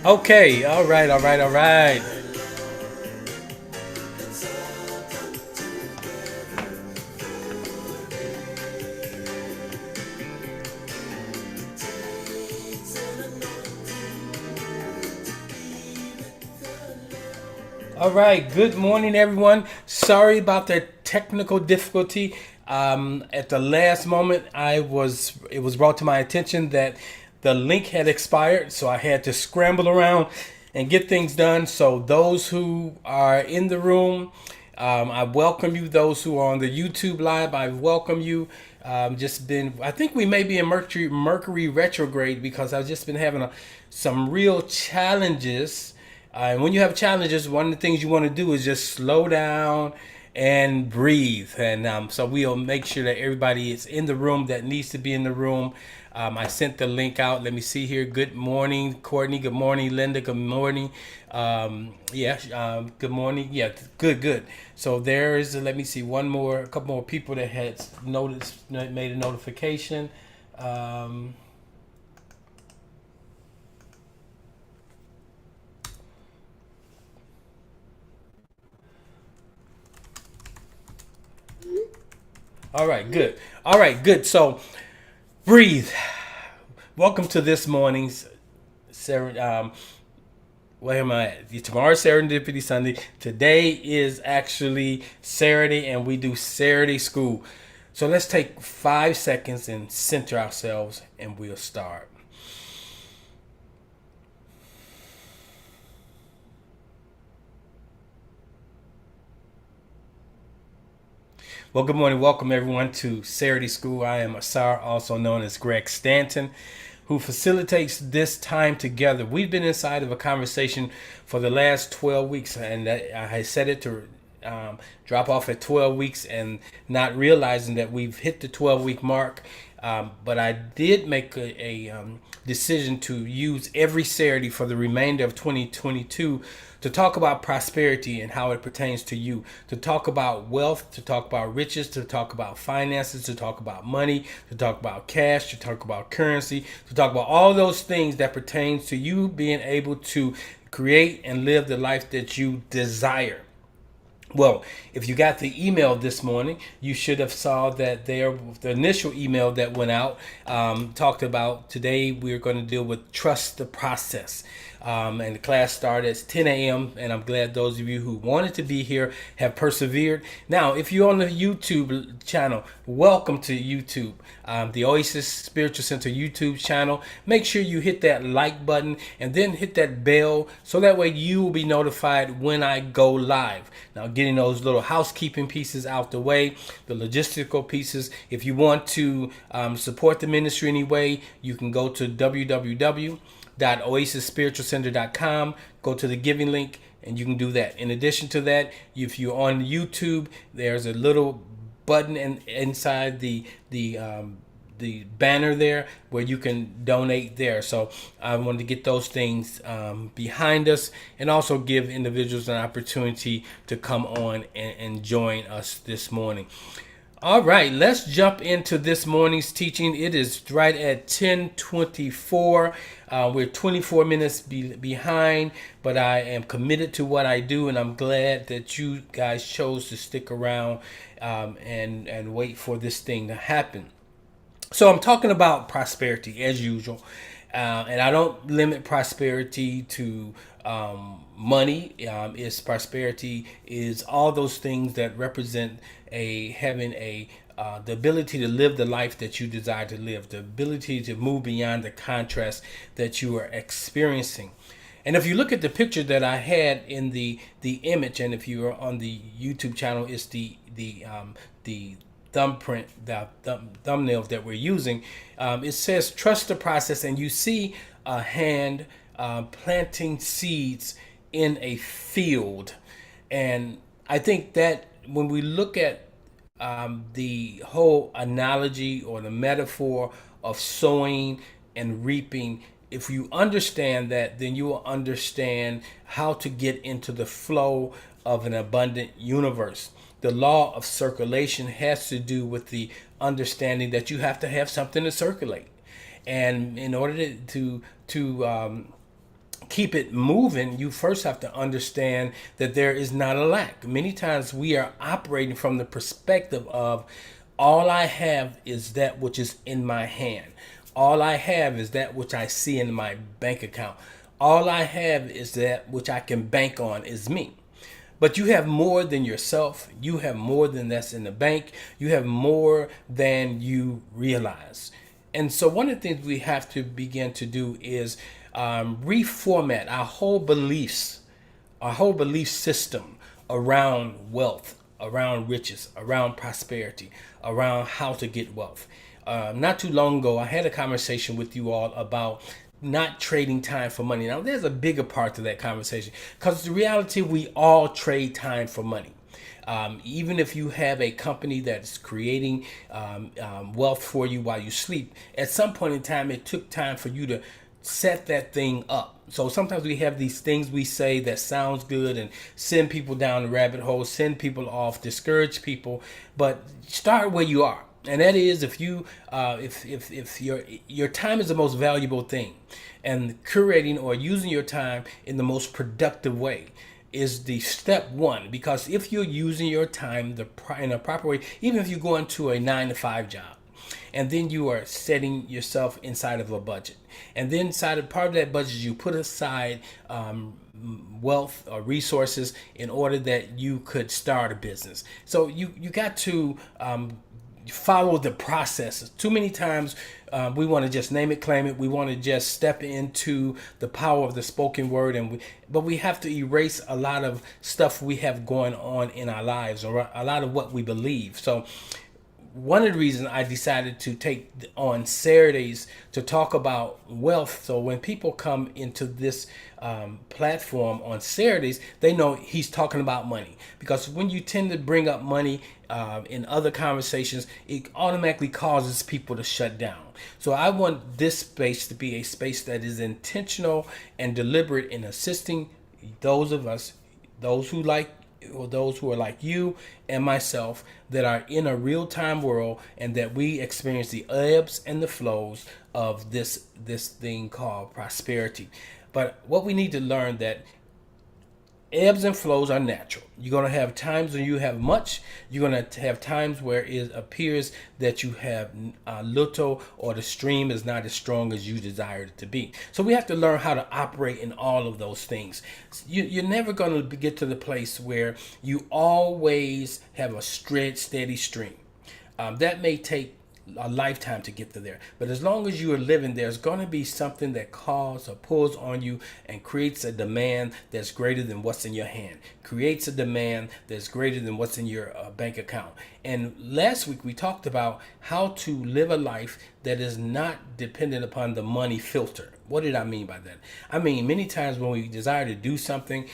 Okay, all right, all right, all right. All right, good morning, everyone. Sorry about the technical difficulty. At the last moment, it was brought to my attention that the link had expired, so I had to scramble around and get things done. So those who are in the room, I welcome you. Those who are on the YouTube live, I welcome you. I think we may be in Mercury retrograde because I've just been having some real challenges. And when you have challenges, one of the things you want to do is just slow down and breathe. And so we'll make sure that everybody is in the room that needs to be in the room. I sent the link out. Let me see here. Good morning, Courtney. Good morning, Linda. Good morning. Good morning. Yeah, good, good. So there's, let me see, a couple more people that had noticed, made a notification. Um, all right, good. All right, good. So breathe. Welcome to this morning's where am I at? Tomorrow's Serendipity Sunday. Today is actually Saturday, and we do Saturday school. So let's take 5 seconds and center ourselves, and we'll start. Well, good morning. Welcome, everyone, to Saturday School. I am Asar, also known as Greg Stanton, who facilitates this time together. We've been inside of a conversation for the last 12 weeks, and I set it to drop off at 12 weeks and not realizing that we've hit the 12-week mark. But I did make a decision to use every Saturday for the remainder of 2022 to talk about prosperity and how it pertains to you, to talk about wealth, to talk about riches, to talk about finances, to talk about money, to talk about cash, to talk about currency, to talk about all those things that pertains to you being able to create and live the life that you desire. Well, if you got the email this morning, you should have saw that the initial email that went out talked about today we're going to deal with trust the process. And the class started at 10 a.m. And I'm glad those of you who wanted to be here have persevered. Now, if you're on the YouTube channel, welcome to YouTube, the Oasis Spiritual Center YouTube channel. Make sure you hit that like button and then hit that bell so that way you will be notified when I go live. Now, getting those little housekeeping pieces out the way, the logistical pieces. If you want to support the ministry anyway, you can go to www.oasisspiritualcenter.com, go to the giving link, and you can do that. In addition to that, if you're on YouTube, there's a little button inside the banner there where you can donate there. So I wanted to get those things behind us and also give individuals an opportunity to come on and join us this morning. All right, let's jump into this morning's teaching. It is right at 10:24. We're 24 minutes behind, but I am committed to what I do, and I'm glad that you guys chose to stick around and wait for this thing to happen. So I'm talking about prosperity as usual, and I don't limit prosperity to money. It's prosperity is all those things that represent having a the ability to live the life that you desire to live, the ability to move beyond the contrast that you are experiencing. And if you look at the picture that I had in the image, and if you are on the YouTube channel, it's the thumbprint, the thumbnails that we're using. It says trust the process, and you see a hand planting seeds in a field. And I think that when we look at the whole analogy or the metaphor of sowing and reaping, if you understand that, then you will understand how to get into the flow of an abundant universe. The law of circulation has to do with the understanding that you have to have something to circulate, and in order to keep it moving, you first have to understand that there is not a lack. Many times we are operating from the perspective of all I have is that which is in my hand. All I have is that which I see in my bank account. All I have is that which I can bank on is me. But you have more than yourself. You have more than that's in the bank. You have more than you realize. And so, one of the things we have to begin to do is reformat our whole belief system around wealth, around riches, around prosperity, around how to get wealth. Not too long ago, I had a conversation with you all about not trading time for money. Now, there's a bigger part to that conversation because the reality, we all trade time for money. Even if you have a company that's creating wealth for you while you sleep, at some point in time, it took time for you to set that thing up. So sometimes we have these things we say that sounds good and send people down the rabbit hole, send people off, discourage people, but start where you are. And that is, if you if your time is the most valuable thing, and curating or using your time in the most productive way is the step one. Because if you're using your time in a proper way, even if you go into a 9-to-5 job, and then you are setting yourself inside of a budget, and then inside of part of that budget you put aside wealth or resources in order that you could start a business. So you got to follow the processes. Too many times we want to just name it, claim it. We want to just step into the power of the spoken word, but we have to erase a lot of stuff we have going on in our lives, or a lot of what we believe. So one of the reasons I decided to take on Saturdays to talk about wealth, so when people come into this platform on Saturdays, they know he's talking about money. Because when you tend to bring up money in other conversations, it automatically causes people to shut down. So I want this space to be a space that is intentional and deliberate in assisting those of us, those who are like you and myself, that are in a real-time world, and that we experience the ebbs and the flows of this thing called prosperity. But what we need to learn, that ebbs and flows are natural. You're going to have times when you have much. You're going to have times where it appears that you have little, or the stream is not as strong as you desired it to be. So we have to learn how to operate in all of those things. You're never going to get to the place where you always have a straight, steady stream. That may take a lifetime to get to there. But as long as you are living, there's going to be something that calls or pulls on you and creates a demand that's greater than what's in your hand, creates a demand that's greater than what's in your bank account. And last week we talked about how to live a life that is not dependent upon the money filter. What did I mean by that? I mean, many times when we desire to do something,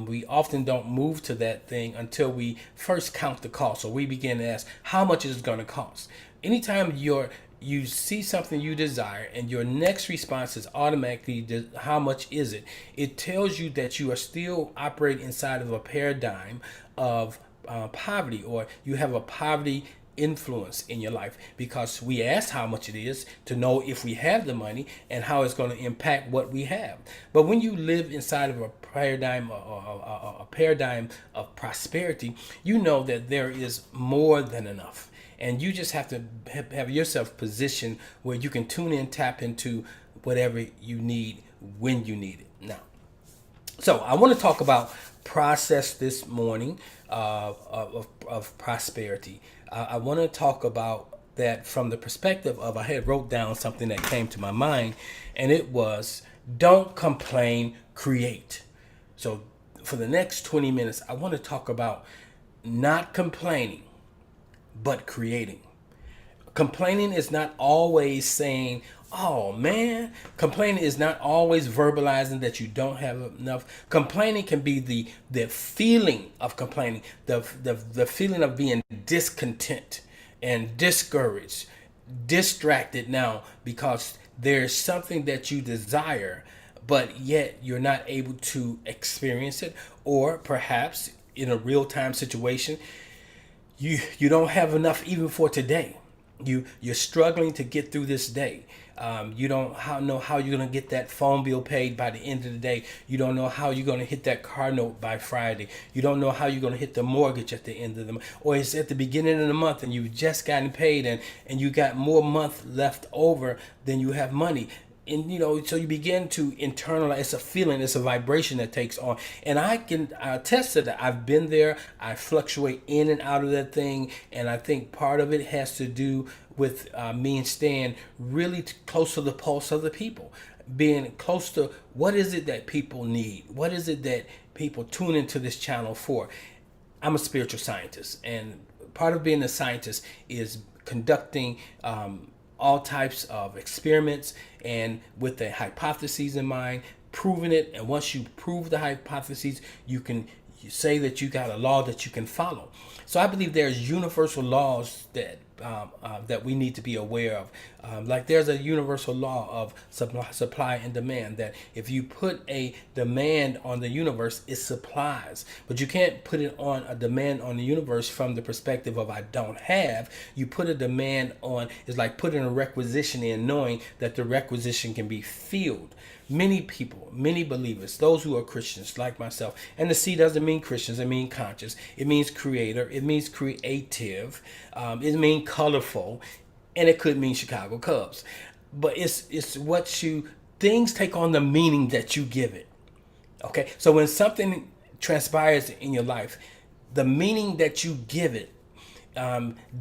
we often don't move to that thing until we first count the cost. So we begin to ask, how much is it going to cost? Anytime you see something you desire and your next response is automatically, how much is it? It tells you that you are still operating inside of a paradigm of poverty, or you have a poverty influence in your life, because we ask how much it is to know if we have the money and how it's going to impact what we have. But when you live inside of a paradigm of prosperity, you know that there is more than enough. And you just have to have yourself positioned where you can tune in, tap into whatever you need when you need it. Now, so I want to talk about process this morning of prosperity. I want to talk about that from the perspective of, I had wrote down something that came to my mind, and it was, don't complain, create. So for the next 20 minutes, I want to talk about not complaining, but creating. Complaining is not always saying, oh man. Complaining is not always verbalizing that you don't have enough. Complaining can be the feeling of complaining, the feeling of being discontent and discouraged, distracted now because there's something that you desire, but yet you're not able to experience it. Or perhaps in a real-time situation, you don't have enough even for today. You're struggling to get through this day. You don't know how you're going to get that phone bill paid by the end of the day. You don't know how you're going to hit that car note by Friday. You don't know how you're going to hit the mortgage at the end of the month. Or it's at the beginning of the month and you've just gotten paid, and you got more month left over than you have money. And so you begin to internalize. It's a feeling, it's a vibration that takes on. And I can attest to that. I've been there. I fluctuate in and out of that thing. And I think part of it has to do with me and staying really close to the pulse of the people, being close to what is it that people need, what is it that people tune into this channel for. I'm a spiritual scientist, and part of being a scientist is conducting all types of experiments, and with the hypotheses in mind, proving it. And once you prove the hypotheses, you say that you got a law that you can follow. So I believe there's universal laws that we need to be aware of. Like there's a universal law of supply and demand, that if you put a demand on the universe, it supplies. But you can't put it on a demand on the universe from the perspective of I don't have. You put a demand on, it's like putting a requisition in, knowing that the requisition can be filled. Many people, many believers, those who are Christians like myself, and the C doesn't mean Christians, it means conscious, it means creator, it means creative, it means colorful, and it could mean Chicago Cubs. But it's what things take on the meaning that you give it. Okay, so when something transpires in your life, the meaning that you give it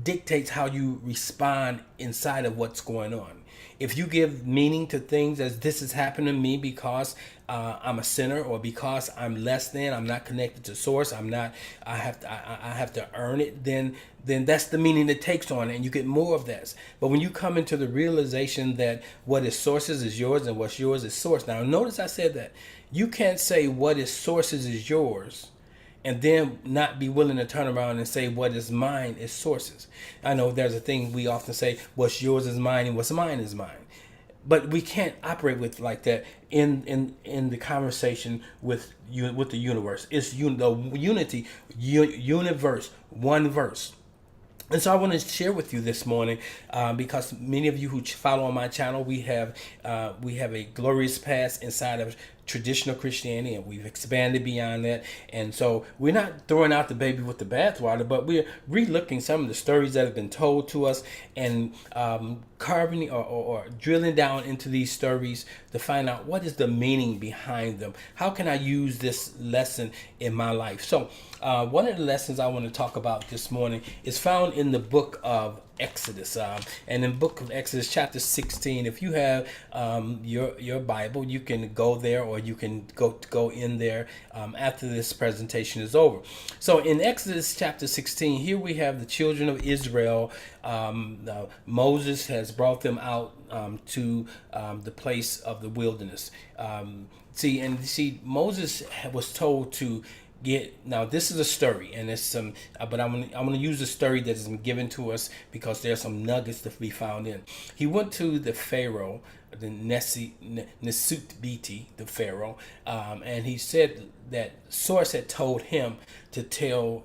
dictates how you respond inside of what's going on. If you give meaning to things as this has happened to me because I'm a sinner, or because I'm less than, I'm not connected to source, I have to earn it, then that's the meaning it takes on, and you get more of that. But when you come into the realization that what is sources is yours and what's yours is source. Now notice I said that. You can't say what is sources is yours and then not be willing to turn around and say what is mine is sources. I know there's a thing we often say, what's yours is mine and what's mine is mine. But we can't operate with like that in the conversation with the universe. It's the unity, universe, one verse. And so I want to share with you this morning, because many of you who follow on my channel, we have a glorious past inside of traditional Christianity, and we've expanded beyond that. And so we're not throwing out the baby with the bathwater, but we're relooking some of the stories that have been told to us, and carving or drilling down into these stories to find out what is the meaning behind them. How can I use this lesson in my life? So one of the lessons I want to talk about this morning is found in the book of Exodus, and in the book of Exodus chapter 16. If you have your Bible, you can go there, or you can go in there after this presentation is over. So in Exodus chapter 16, here we have the children of Israel. Moses has brought them out to the place of the wilderness. See, Moses was told to now this is a story, and it's some, but I'm gonna use the story that has been given to us because there's some nuggets to be found in. He went to the Pharaoh, the Nesut Biti, the Pharaoh, and he said that source had told him to tell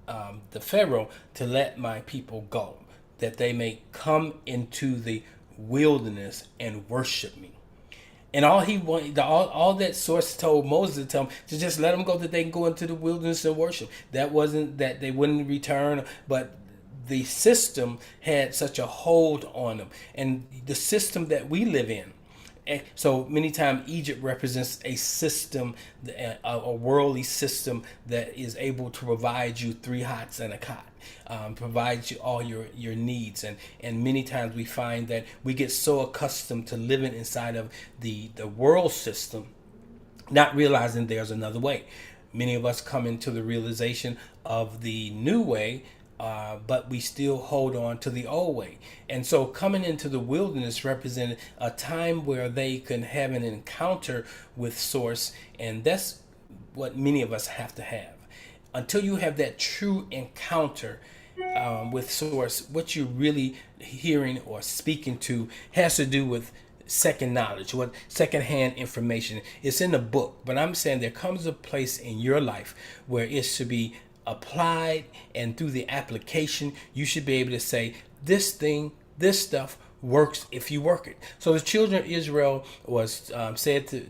the Pharaoh to let my people go, that they may come into the wilderness and worship me. And all he wanted, all that source told Moses to tell him to just let them go, that they can go into the wilderness and worship. That wasn't that they wouldn't return, but the system had such a hold on them, and the system that we live in. And so many times Egypt represents a system, a worldly system that is able to provide you 3 hots and a cot, provides you all your needs. And many times we find that we get so accustomed to living inside of the world system, not realizing there's another way. Many of us come into the realization of the new way, but we still hold on to the old way. And so coming into the wilderness represented a time where they can have an encounter with source, and that's what many of us have to have. Until you have that true encounter with source, what you're really hearing or speaking to has to do with second knowledge, what secondhand information. It's in the book, but I'm saying there comes a place in your life where it should be applied, and through the application you should be able to say, this stuff works if you work it. So the children of Israel was said to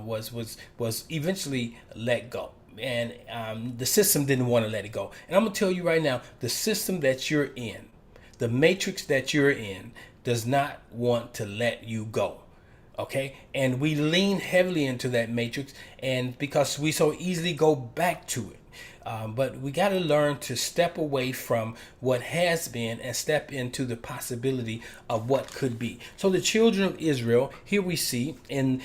was eventually let go, and the system didn't want to let it go. And I'm gonna tell you right now, the system that you're in, the matrix that you're in, does not want to let you go. Okay, and we lean heavily into that matrix, and because we so easily go back to it. But we got to learn to step away from what has been and step into the possibility of what could be. So the children of Israel, here we see in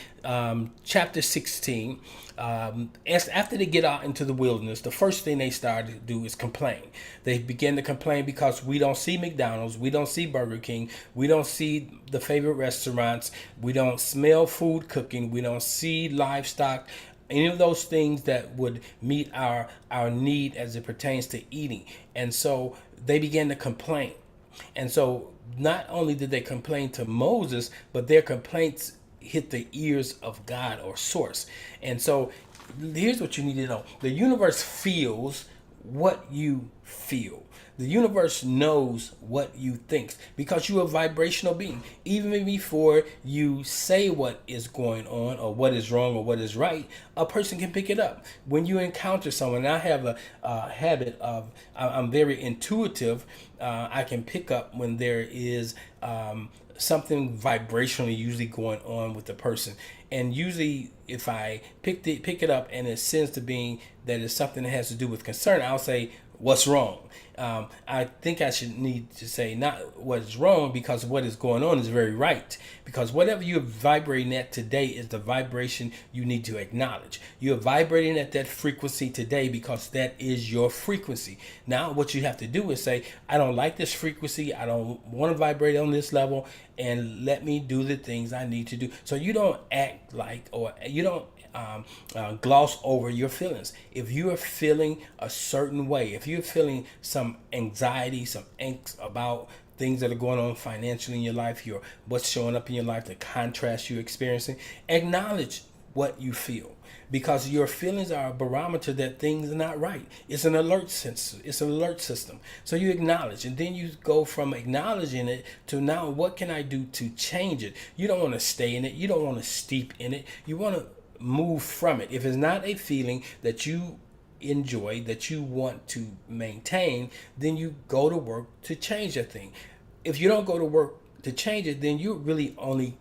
chapter 16, after they get out into the wilderness, the first thing they start to do is complain. They begin to complain because we don't see McDonald's, we don't see Burger King, we don't see the favorite restaurants, we don't smell food cooking, we don't see livestock, any of those things that would meet our need as it pertains to eating. And so they began to complain. And so not only did they complain to Moses, but their complaints hit the ears of God or source. And so here's what you need to know. The universe feels what you feel. The universe knows what you think because you're a vibrational being. Even before you say what is going on or what is wrong or what is right, a person can pick it up. When you encounter someone, and I have a habit of, I'm very intuitive. I can pick up when there is something vibrationally usually going on with the person. And usually if I pick it up and it sends to being that it's something that has to do with concern, I'll say, what's wrong? I think I should need to say not what is wrong, because what is going on is very right. Because whatever you're vibrating at today is the vibration you need to acknowledge. You're vibrating at that frequency today because that is your frequency. Now what you have to do is say, I don't like this frequency. I don't want to vibrate on this level, and let me do the things I need to do. So you don't act like, or you don't gloss over your feelings. If you are feeling a certain way, if you're feeling some anxiety, some angst about things that are going on financially in your life, what's showing up in your life, the contrast you're experiencing, acknowledge what you feel, because your feelings are a barometer that things are not right. It's an alert sensor. It's an alert system. So you acknowledge, and then you go from acknowledging it to now, what can I do to change it? You don't want to stay in it. You don't want to steep in it. You want to move from it. If it's not a feeling that you enjoy, that you want to maintain, then you go to work to change that thing. If you don't go to work to change it, then you're really only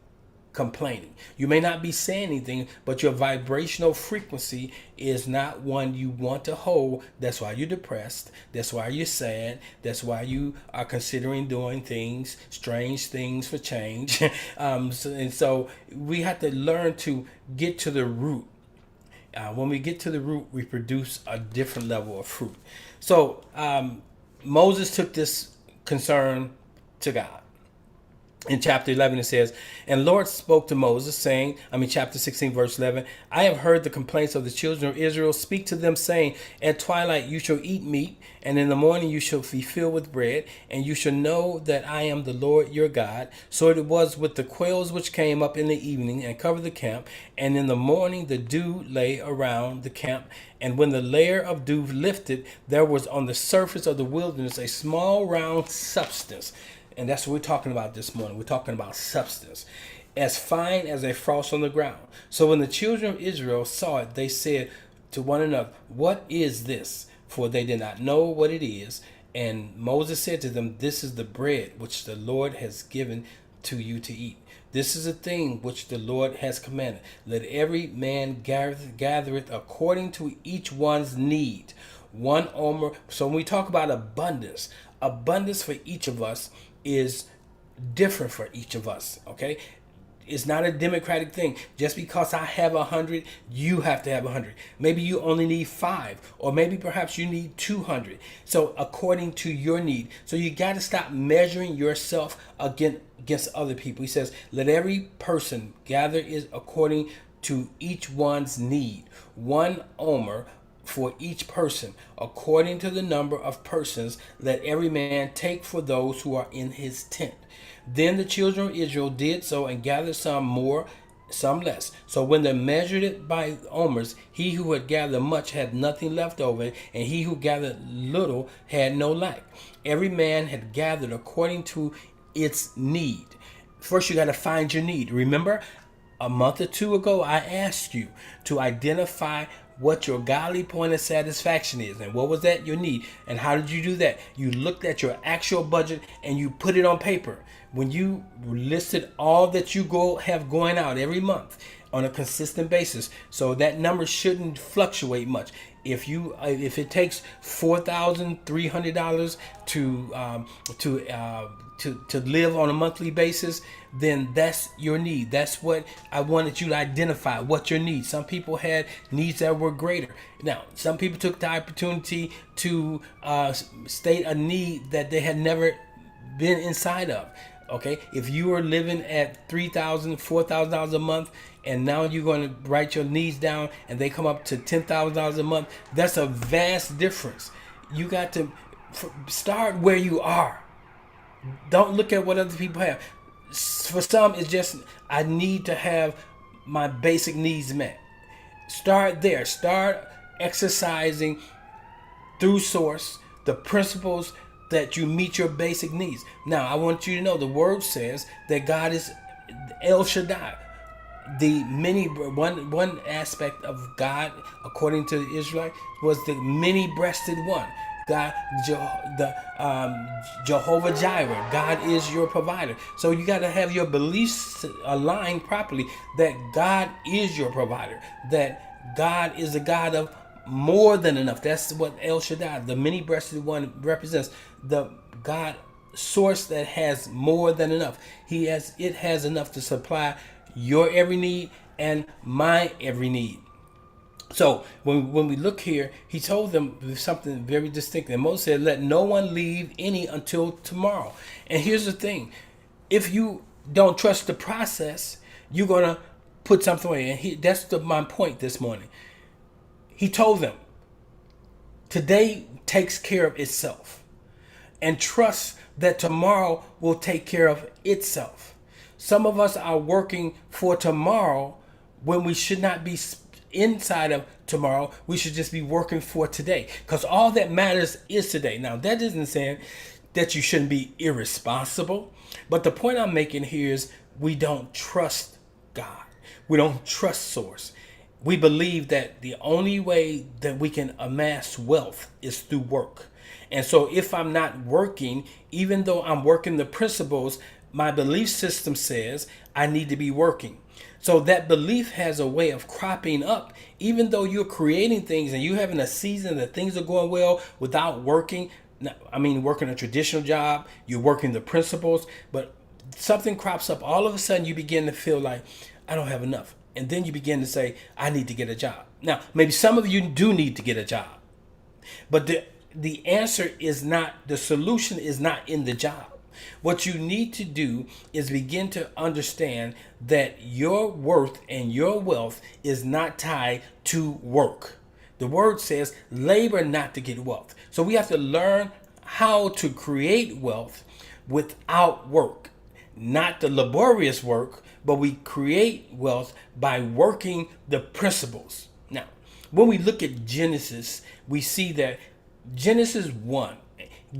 complaining. You may not be saying anything, but your vibrational frequency is not one you want to hold. That's why you're depressed. That's why you're sad. That's why you are considering doing things, strange things for change. So we have to learn to get to the root. When we get to the root, we produce a different level of fruit. So Moses took this concern to God. In chapter 11, it says, and Lord spoke to Moses, saying, chapter 16, verse 11, I have heard the complaints of the children of Israel. Speak to them, saying, at twilight you shall eat meat, and in the morning you shall be filled with bread, and you shall know that I am the Lord your God. So it was with the quails which came up in the evening and covered the camp, and in the morning the dew lay around the camp. And when the layer of dew lifted, there was on the surface of the wilderness a small round substance. And that's what we're talking about this morning. We're talking about substance, as fine as a frost on the ground. So when the children of Israel saw it, they said to one another, what is this? For they did not know what it is. And Moses said to them, this is the bread which the Lord has given to you to eat. This is a thing which the Lord has commanded. Let every man gather it according to each one's need. One omer. So when we talk about abundance for each of us is different for each of us. Okay, it's not a democratic thing. Just because I have 100, you have to have 100. Maybe you only need 5, or maybe perhaps you need 200. So according to your need. So you got to stop measuring yourself against other people. He says, let every person gather is according to each one's need. One omer for each person, according to the number of persons, let every man take for those who are in his tent. Then the children of Israel did so and gathered some more some less. So when they measured it by omers, he who had gathered much had nothing left over, and he who gathered little had no lack. Every man had gathered according to its need. First, you got to find your need. Remember, a month or two ago, I asked you to identify what your godly point of satisfaction is. And what was that? Your need. And how did you do that? You looked at your actual budget and you put it on paper. When you listed all that you have going out every month on a consistent basis, so that number shouldn't fluctuate much. If it takes $4,300 to live on a monthly basis, then that's your need. That's what I wanted you to identify, what your needs. Some people had needs that were greater. Now, some people took the opportunity to state a need that they had never been inside of. Okay, if you are living at $3,000, $4,000 a month, and now you're going to write your needs down and they come up to $10,000 a month, that's a vast difference. You got to start where you are. Don't look at what other people have. For some, it's just, I need to have my basic needs met. Start there. Start exercising through source the principles that you meet your basic needs. Now, I want you to know the word says that God is El Shaddai. The one aspect of God, according to the Israelite, was the many-breasted one. God, Jehovah Jireh, God is your provider. So you got to have your beliefs aligned properly that God is your provider, that God is a God of more than enough. That's what El Shaddai, the many-breasted one, represents. The God source that has more than enough. It has enough to supply your every need and my every need. So when we look here, he told them something very distinct. And Moses said, let no one leave any until tomorrow. And here's the thing. If you don't trust the process, you're going to put something away. And that's my point this morning. He told them, today takes care of itself. And trust that tomorrow will take care of itself. Some of us are working for tomorrow when we should not be inside of tomorrow. We should just be working for today, because all that matters is today. Now, that isn't saying that you shouldn't be irresponsible, but the point I'm making here is we don't trust God. We don't trust source. We believe that the only way that we can amass wealth is through work. And so if I'm not working, even though I'm working the principles, my belief system says I need to be working. So that belief has a way of cropping up, even though you're creating things and you're having a season that things are going well without working. I mean, working a traditional job, you're working the principles, but something crops up. All of a sudden you begin to feel like, I don't have enough. And then you begin to say, I need to get a job. Now, maybe some of you do need to get a job, but the answer is not, the solution is not in the job. What you need to do is begin to understand that your worth and your wealth is not tied to work. The word says, labor not to get wealth. So we have to learn how to create wealth without work. Not the laborious work, but we create wealth by working the principles. Now, when we look at Genesis, we see that Genesis 1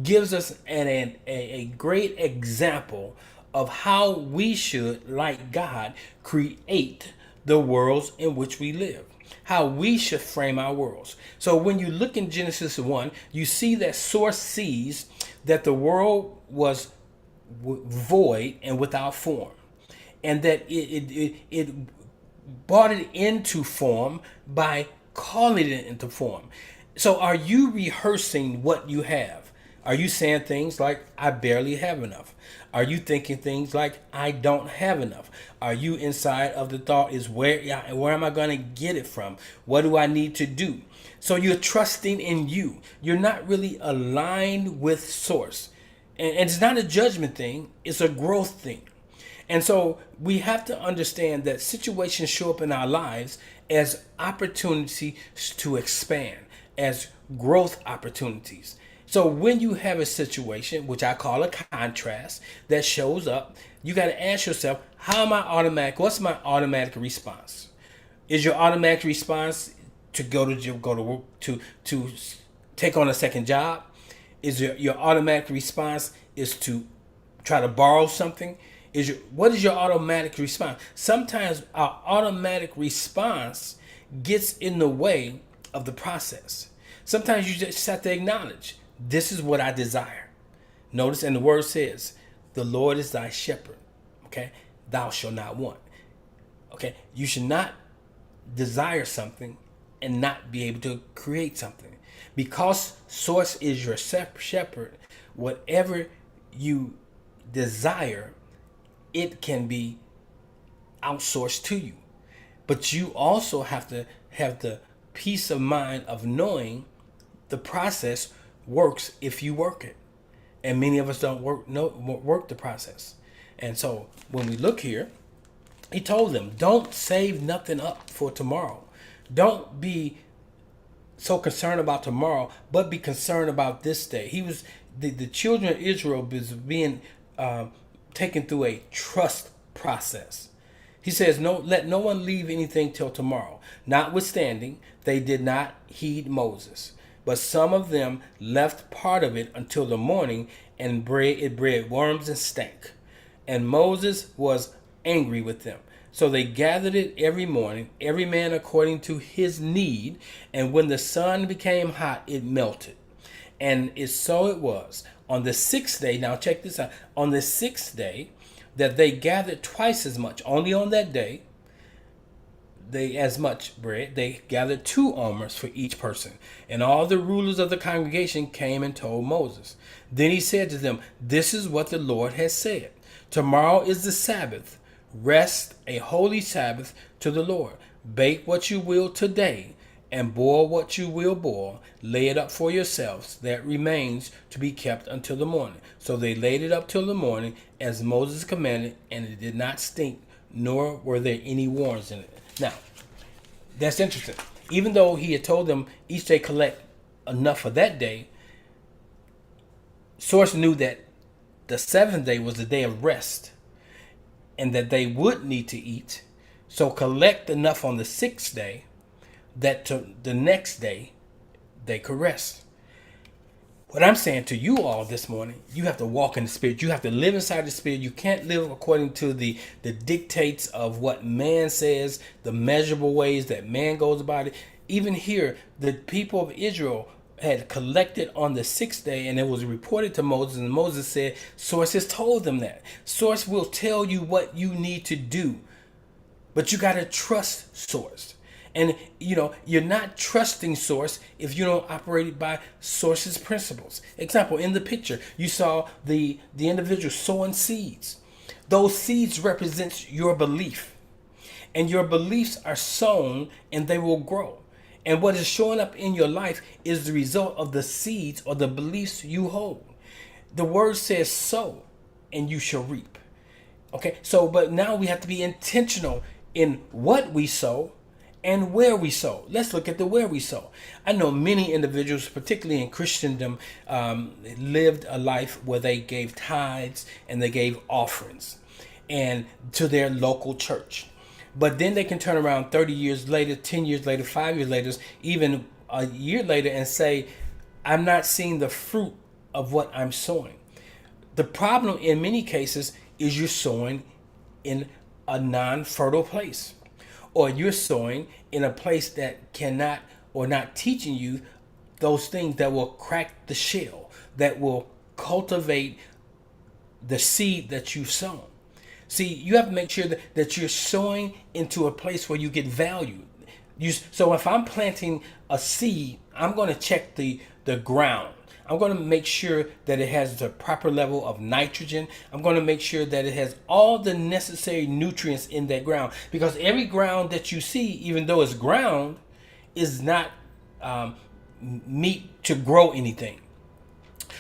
gives us a great example of how we should, like God, create the worlds in which we live, how we should frame our worlds. So when you look in Genesis 1, you see that source sees that the world was void and without form, and that it brought it into form by calling it into form. So are you rehearsing what you have? Are you saying things like, I barely have enough? Are you thinking things like, I don't have enough? Are you inside of the thought is, where am I going to get it from? What do I need to do? So you're trusting in you. You're not really aligned with source. And it's not a judgment thing. It's a growth thing. And so we have to understand that situations show up in our lives as opportunities to expand, as growth opportunities. So when you have a situation, which I call a contrast, that shows up, you got to ask yourself, how am I automatic? What's my automatic response? Is your automatic response to go to work to take on a second job? Is your automatic response is to try to borrow something? What is your automatic response? Sometimes our automatic response gets in the way of the process. Sometimes you just have to acknowledge, this is what I desire. Notice, and the word says, the Lord is thy shepherd. Okay, thou shalt not want. Okay, you should not desire something and not be able to create something, because source is your shepherd. Whatever you desire, it can be outsourced to you. But you also have to have the peace of mind of knowing the process works if you work it. And many of us don't work the process. And so when we look here, he told them, don't save nothing up for tomorrow. Don't be so concerned about tomorrow, but be concerned about this day. The children of Israel was being taken through a trust process. He says, no, let no one leave anything till tomorrow. Notwithstanding, they did not heed Moses, but some of them left part of it until the morning, and bred worms and stank. And Moses was angry with them. So they gathered it every morning, every man according to his need. And when the sun became hot, it melted. And so it was. On the sixth day, now check this out. On the sixth day, that they gathered twice as much. Only on that day, as much bread. They gathered 2 omers for each person. And all the rulers of the congregation came and told Moses. Then he said to them, this is what the Lord has said. Tomorrow is the Sabbath. Rest, a holy Sabbath to the Lord. Bake what you will today, and boil what you will boil. Lay it up for yourselves. That remains to be kept until the morning. So they laid it up till the morning, as Moses commanded, and it did not stink, nor were there any worms in it. Now, that's interesting. Even though he had told them each day collect enough for that day, Source knew that the 7th day was the day of rest, and that they would need to eat. So collect enough on the 6th day that to the next day they could rest. What I'm saying to you all this morning, you have to walk in the Spirit. You have to live inside the Spirit. You can't live according to the dictates of what man says, the measurable ways that man goes about it. Even here, the people of Israel had collected on the 6th day, and it was reported to Moses, and Moses said, sources told them that. Source will tell you what you need to do, but you got to trust source. And you're not trusting source if you don't operate by source's principles. Example, in the picture, you saw the individual sowing seeds. Those seeds represents your belief, and your beliefs are sown and they will grow. And what is showing up in your life is the result of the seeds or the beliefs you hold. The word says sow and you shall reap. Okay, so but now we have to be intentional in what we sow and where we sow. Let's look at the where we sow. I know many individuals, particularly in Christendom, lived a life where they gave tithes and they gave offerings and to their local church. But then they can turn around 30 years later, 10 years later, 5 years later, even a year later and say, I'm not seeing the fruit of what I'm sowing. The problem in many cases is you're sowing in a non-fertile place, or you're sowing in a place that cannot or not teaching you those things that will crack the shell, that will cultivate the seed that you've sown. See, you have to make sure that you're sowing into a place where you get value. So if I'm planting a seed, I'm going to check the ground. I'm going to make sure that it has the proper level of nitrogen. I'm going to make sure that it has all the necessary nutrients in that ground. Because every ground that you see, even though it's ground, is not meat to grow anything.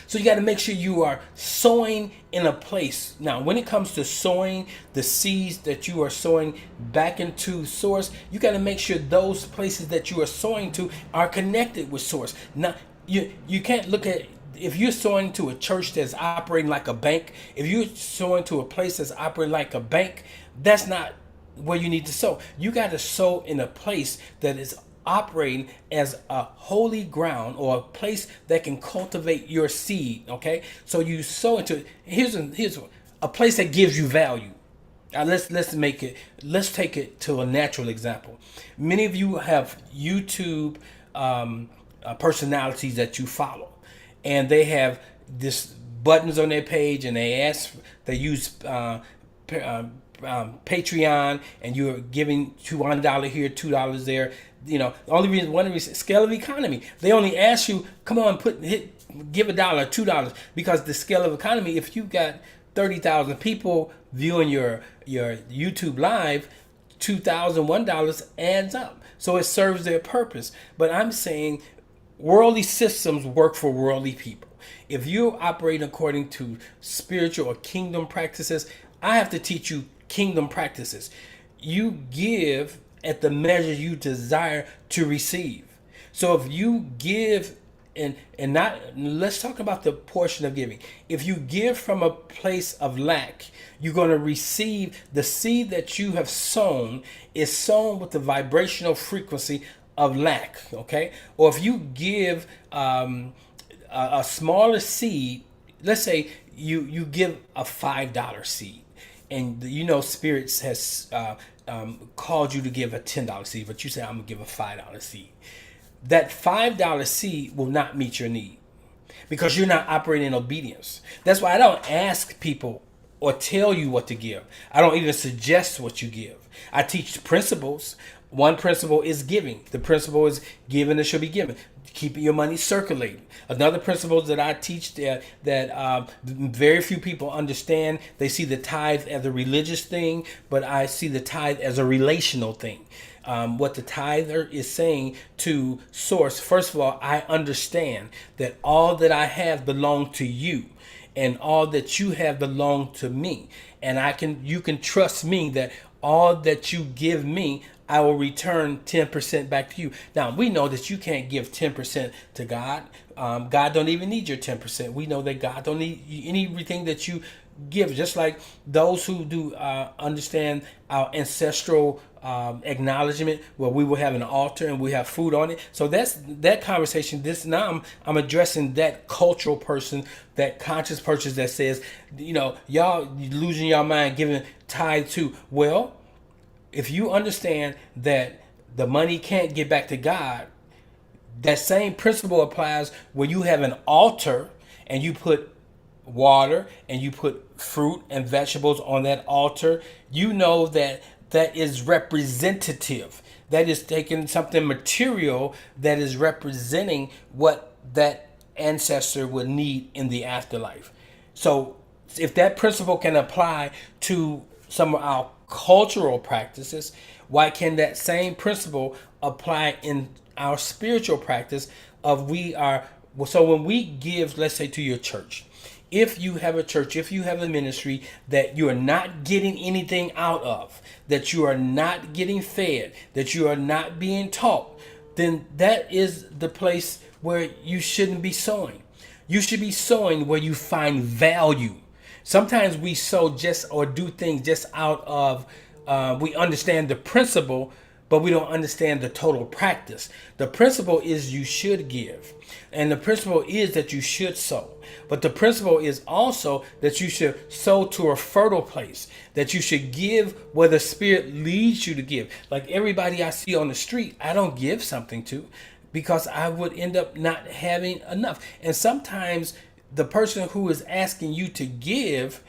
So you got to make sure you are sowing in a place. Now, when it comes to sowing the seeds that you are sowing back into source, you got to make sure those places that you are sowing to are connected with source. Now, you can't look at if you're sowing to a church that's operating like a bank, if you're sowing to a place that's operating like a bank, that's not where you need to sow. You got to sow in a place that is operating as a holy ground, or a place that can cultivate your seed. Okay, so you sow into, here's a place that gives you value. Let's take it to a natural example. Many of you have YouTube personalities that you follow, and they have this buttons on their page, and they use Patreon, and you're giving $1 here, $2 there. One reason, scale of economy. They only ask you, come on, give $1, $2, because the scale of economy. If you've got 30,000 people viewing your YouTube live, $2,001 adds up. So it serves their purpose. But I'm saying worldly systems work for worldly people. If you operate according to spiritual or kingdom practices, I have to teach you kingdom practices. You give at the measure you desire to receive. So if you give, and not, let's talk about the portion of giving. If you give from a place of lack, you're going to receive the seed that you have sown is sown with the vibrational frequency of lack. Okay, or if you give a smaller seed, let's say you give a $5 seed, and spirits has called you to give a $10 seed, but you say, I'm gonna give a $5 seed. That $5 seed will not meet your need, because you're not operating in obedience. That's why I don't ask people or tell you what to give. I don't even suggest what you give. I teach principles. One principle is giving. The principle is given and shall be given. Keeping your money circulating. Another principle that I teach that very few people understand. They see the tithe as a religious thing, but I see the tithe as a relational thing. What the tither is saying to source, first of all, I understand that all that I have belong to you, and all that you have belong to me, and you can trust me that all that you give me, I will return 10% back to you. Now, we know that you can't give 10% to God. God don't even need your 10%. We know that God don't need anything that you give. Just like those who do understand our ancestral acknowledgement, where we will have an altar and we have food on it. So that's that conversation. Now I'm addressing that cultural person, that conscious person that says, y'all losing your mind giving tithe to. Well, if you understand that the money can't get back to God, that same principle applies where you have an altar and you put water and you put fruit and vegetables on that altar. You know that is representative. That is taking something material that is representing what that ancestor would need in the afterlife. So if that principle can apply to some of our cultural practices, why can that same principle apply in our spiritual practice so when we give, let's say, to your church, if you have a church, if you have a ministry that you are not getting anything out of, that you are not getting fed, that you are not being taught, then that is the place where you shouldn't be sowing. You should be sowing where you find value. Sometimes we sow or do things just out of, we understand the principle, but we don't understand the total practice. The principle is you should give, and the principle is that you should sow. But the principle is also that you should sow to a fertile place, that you should give where the Spirit leads you to give. Like everybody I see on the street, I don't give something to, because I would end up not having enough. And sometimes the person who is asking you to give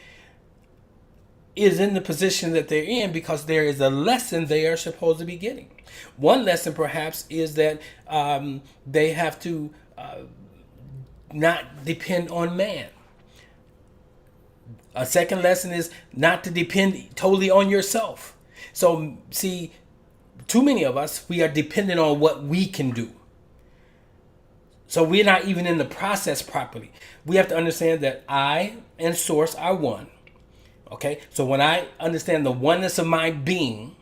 is in the position that they're in because there is a lesson they are supposed to be getting. One lesson perhaps is that they have to not depend on man. A second lesson is not to depend totally on yourself. So see, too many of us, we are dependent on what we can do. So we're not even in the process properly. We have to understand that I and source are one. Okay, so when I understand the oneness of my being,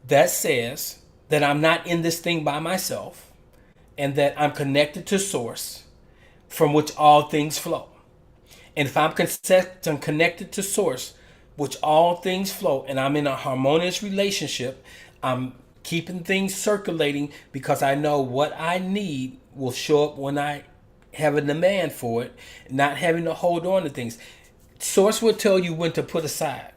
that says that I'm not in this thing by myself, and that I'm connected to source, from which all things flow. And if I'm connected to source, which all things flow, and I'm in a harmonious relationship, I'm keeping things circulating because I know what I need will show up when I have a demand for it, not having to hold on to things. Source will tell you when to put aside.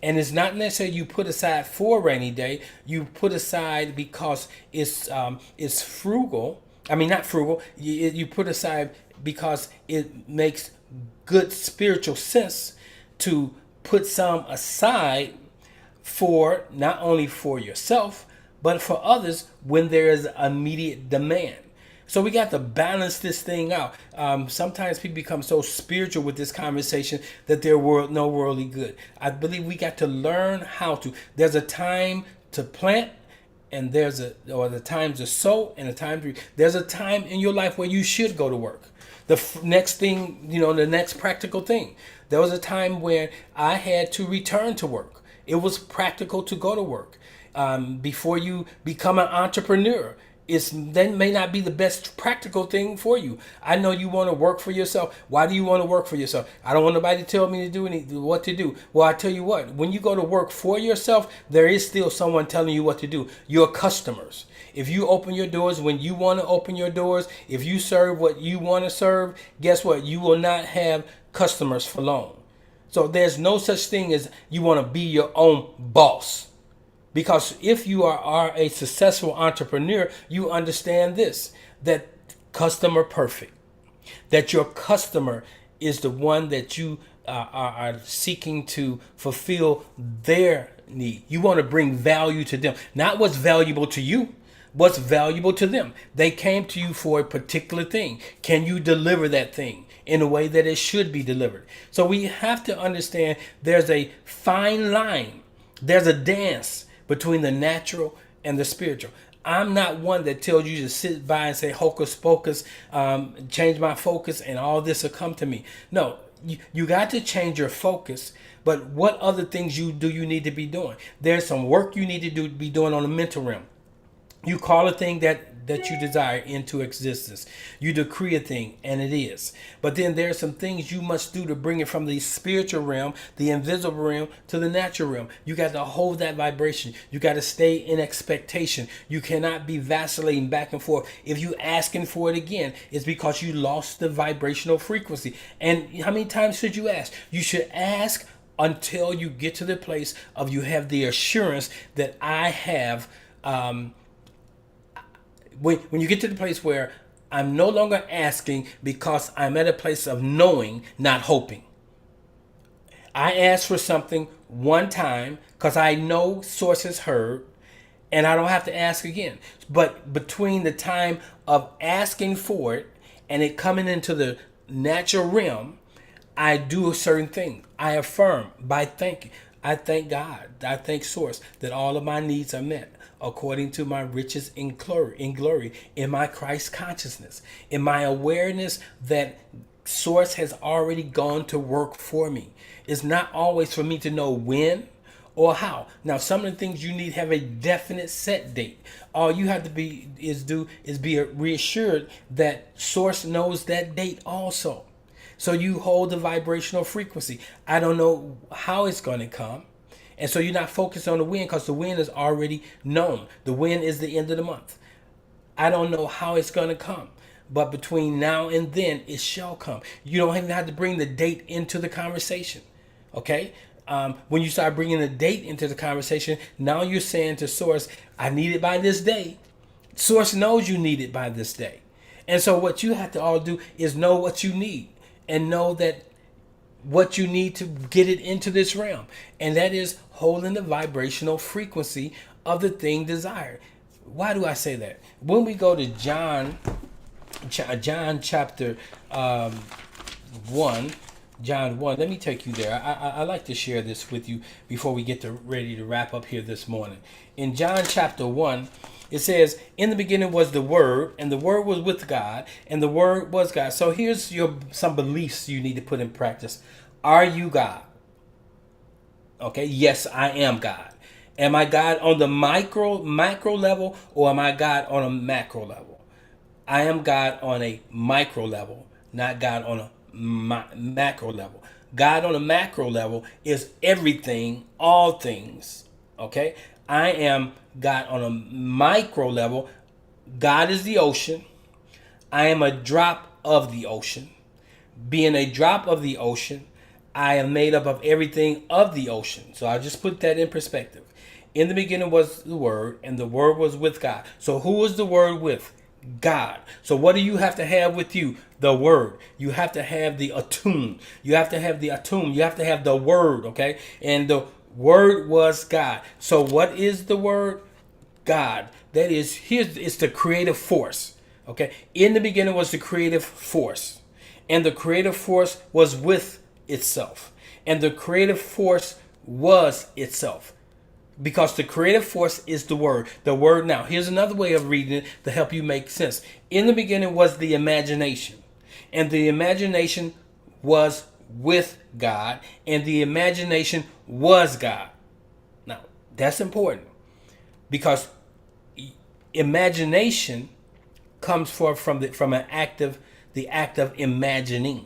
And it's not necessarily you put aside for a rainy day. You put aside because it's frugal. I mean, not frugal. You put aside because it makes good spiritual sense to put some aside for not only for yourself but for others when there is immediate demand. So we got to balance this thing out. Sometimes people become so spiritual with this conversation that they're no worldly good. I believe we got to learn how to. There's a time to plant, and the time to sow, and a time to. There's a time in your life where you should go to work. The next thing, the next practical thing. There was a time where I had to return to work. It was practical to go to work. Before you become an entrepreneur, that may not be the best practical thing for you. I know you want to work for yourself. Why do you want to work for yourself? I don't want nobody to tell me to do what to do. Well, I tell you what, when you go to work for yourself, there is still someone telling you what to do. Your customers. If you open your doors when you want to open your doors, if you serve what you want to serve, guess what? You will not have customers for long. So there's no such thing as you want to be your own boss. Because if you are a successful entrepreneur, you understand this, that customer perfect, that your customer is the one that you are seeking to fulfill their need. You want to bring value to them, not what's valuable to you, what's valuable to them. They came to you for a particular thing. Can you deliver that thing in a way that it should be delivered? So we have to understand there's a fine line. There's a dance between the natural and the spiritual. I'm not one that tells you to sit by and say hocus pocus, change my focus and all this will come to me. No, you got to change your focus, but what other things you need to be doing? There's some work you need to be doing on the mental realm. You call a thing that you desire into existence. You decree a thing, and it is. But then there are some things you must do to bring it from the spiritual realm, the invisible realm, to the natural realm. You got to hold that vibration. You got to stay in expectation. You cannot be vacillating back and forth. If you asking for it again, it's because you lost the vibrational frequency. And how many times should you ask? You should ask until you get to the place of you have the assurance that I have. When you get to the place where I'm no longer asking because I'm at a place of knowing, not hoping. I asked for something one time because I know source has heard, and I don't have to ask again. But between the time of asking for it and it coming into the natural realm, I do a certain thing. I affirm by thanking. I thank God. I thank source that all of my needs are met according to my riches in glory, in my Christ consciousness, in my awareness that source has already gone to work for me. It's not always for me to know when or how. Now, some of the things you need have a definite set date. All you have to be reassured that source knows that date also. So you hold the vibrational frequency. I don't know how it's going to come. And so you're not focused on the when because the when is already known. The when is the end of the month. I don't know how it's going to come. But between now and then, it shall come. You don't even have to bring the date into the conversation. Okay? When you start bringing the date into the conversation, now you're saying to Source, I need it by this day. Source knows you need it by this day. And so what you have to all do is know what you need and know that what you need to get it into this realm. And that is holding the vibrational frequency of the thing desired. Why do I say that? When we go to John chapter 1, John 1, let me take you there. I like to share this with you before we get ready to wrap up here this morning. In John chapter 1, it says, in the beginning was the Word, and the Word was with God, and the Word was God. So here's some beliefs you need to put in practice. Are you God? Okay, yes, I am God. Am I God on the macro level, or am I God on a macro level? I am God on a micro level, not God on a macro level. God on a macro level is everything, all things. Okay? I am God on a micro level. God is the ocean. I am a drop of the ocean. Being a drop of the ocean, I am made up of everything of the ocean. So I just put that in perspective. In the beginning was the Word, and the Word was with God. So who was the Word with? God. So what do you have to have with you? The Word. You have to have the atune. You have to have the atune. You have to have the Word, okay? And the Word was God. So what is the Word? God. That is, here's it's the creative force. Okay. In the beginning was the creative force. And the creative force was with itself. And the creative force was itself. Because the creative force is the word. The word now. Here's another way of reading it to help you make sense. In the beginning was the imagination. And the imagination was with God. And the imagination was God. Now, that's important. Because imagination comes forth from the act of imagining,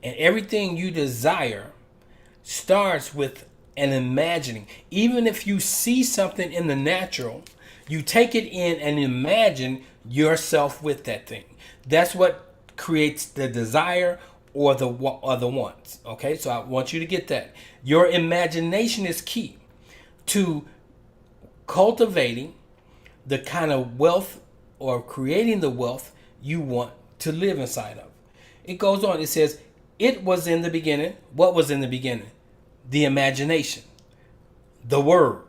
and everything you desire starts with an imagining. Even if you see something in the natural, you take it in and imagine yourself with that thing. That's what creates the desire or the wants. Okay, so I want you to get that. Your imagination is key to cultivating the kind of wealth or creating the wealth you want to live inside of. It goes on. It says, it was in the beginning. What was in the beginning? The imagination, the word,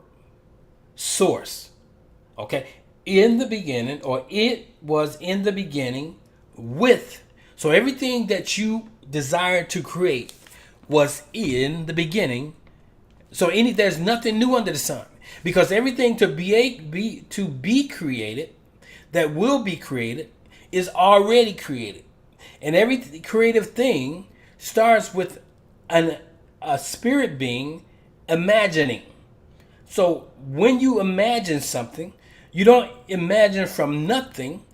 source. Okay. In the beginning, or it was in the beginning with. So everything that you desire to create was in the beginning. So there's nothing new under the sun. Because everything to be created, that will be created, is already created. And every creative thing starts with a spirit being imagining. So when you imagine something, you don't imagine from nothing.